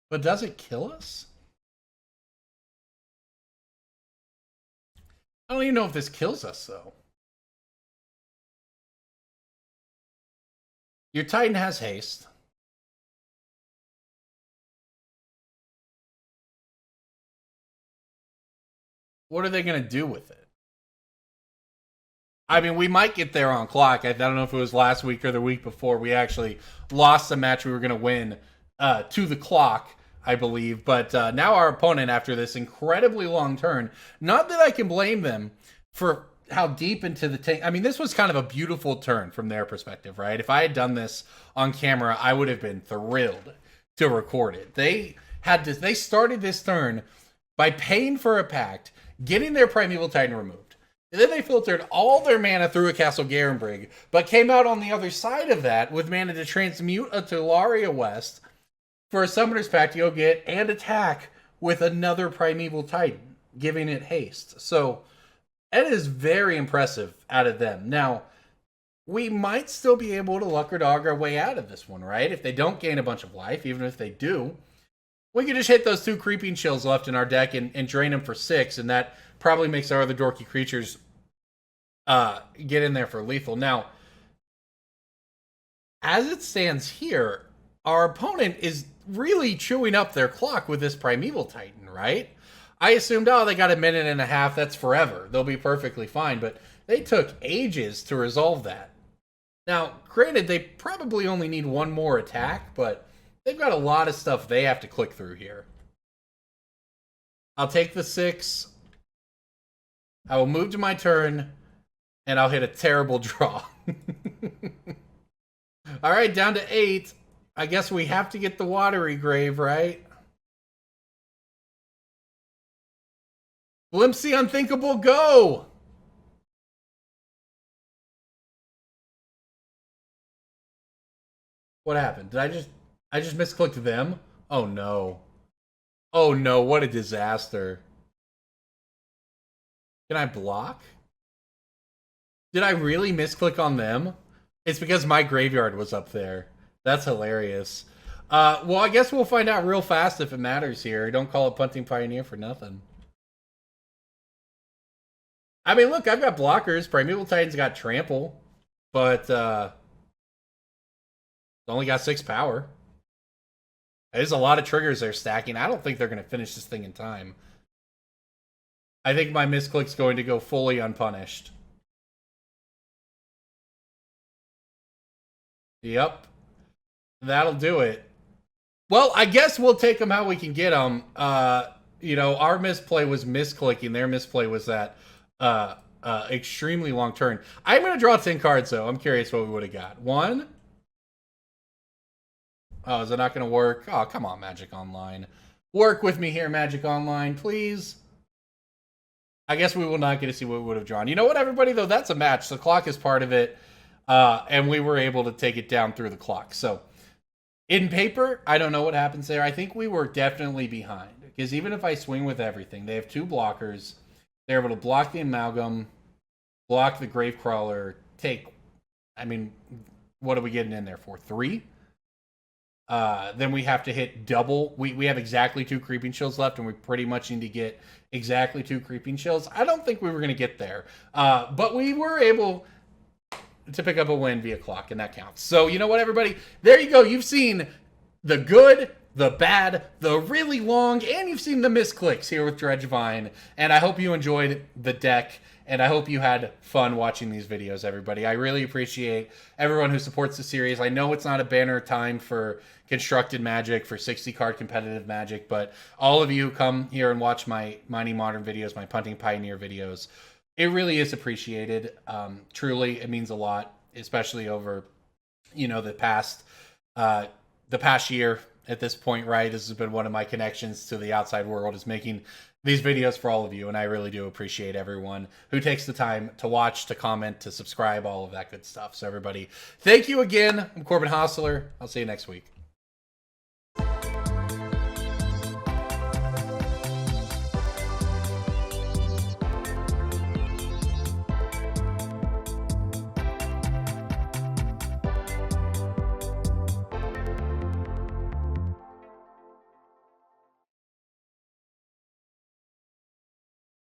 But does it kill us? I don't even know if this kills us, though. Your Titan has haste. What are they going to do with it? I mean, we might get there on clock. I don't know if it was last week or the week before. We actually lost the match we were going to win to the clock, I believe. But now our opponent, after this incredibly long turn, not that I can blame them for how deep into the tank. I mean, this was kind of a beautiful turn from their perspective, right? If I had done this on camera, I would have been thrilled to record it. They started this turn by paying for a pact, getting their Primeval Titan removed. And then they filtered all their mana through a Castle Garenbrig, but came out on the other side of that with mana to transmute a Talaria West for a Summoner's Pact to go get and attack with another Primeval Titan, giving it haste. So It is very impressive out of them. Now, we might still be able to luck or dog our way out of this one, right? If they don't gain a bunch of life, even if they do, we could just hit those 2 Creeping Chills left in our deck and drain them for 6, and that probably makes our other dorky creatures get in there for lethal. Now, as it stands here, our opponent is really chewing up their clock with this Primeval Titan, right? I assumed, oh, they got a minute and a half, that's forever. They'll be perfectly fine, but they took ages to resolve that. Now, granted, they probably only need 1 more attack, but they've got a lot of stuff they have to click through here. I'll take the 6. I will move to my turn, and I'll hit a terrible draw. All right, down to 8. I guess we have to get the Watery Grave, right? Glimpse the Unthinkable, go! What happened? Did I just misclicked them? Oh no. Oh no, what a disaster. Can I block? Did I really misclick on them? It's because my graveyard was up there. That's hilarious. Well, I guess we'll find out real fast if it matters here. Don't call it Punting Pioneer for nothing. I mean, look, I've got blockers. Primeval Titan's got trample, but it's only got 6 power. There's a lot of triggers they're stacking. I don't think they're going to finish this thing in time. I think my misclick's going to go fully unpunished. Yep. That'll do it. Well, I guess we'll take them how we can get them. You know, our misplay was misclicking. Their misplay was that extremely long turn. I'm going to draw 10 cards, though. I'm curious what we would have got. 1. Oh, is it not going to work? Oh, come on, Magic Online. Work with me here, Magic Online, please. I guess we will not get to see what we would have drawn. You know what, everybody, though? That's a match. The clock is part of it, and we were able to take it down through the clock. So, in paper, I don't know what happens there. I think we were definitely behind, because even if I swing with everything, they have 2 blockers. They're able to block the Amalgam, block the Gravecrawler, take, I mean, what are we getting in there for? 3? Then we have to hit double. We have exactly 2 Creeping Chills left, and we pretty much need to get exactly 2 Creeping Chills. I don't think we were going to get there, but we were able to pick up a win via clock, and that counts. So, you know what, everybody? There you go. You've seen the good, the bad, the really long, and you've seen the misclicks here with Dredgevine, and I hope you enjoyed the deck. And I hope you had fun watching these videos, everybody. I really appreciate everyone who supports the series. I know it's not a banner time for Constructed Magic, for 60-card competitive Magic, but all of you who come here and watch my Mining Modern videos, my Punting Pioneer videos, it really is appreciated. Truly, it means a lot, especially over, you know, the past year at this point, right? This has been one of my connections to the outside world, is making these videos for all of you, and I really do appreciate everyone who takes the time to watch, to comment, to subscribe, all of that good stuff. So everybody, thank you again. I'm Corbin Hosler. I'll see you next week.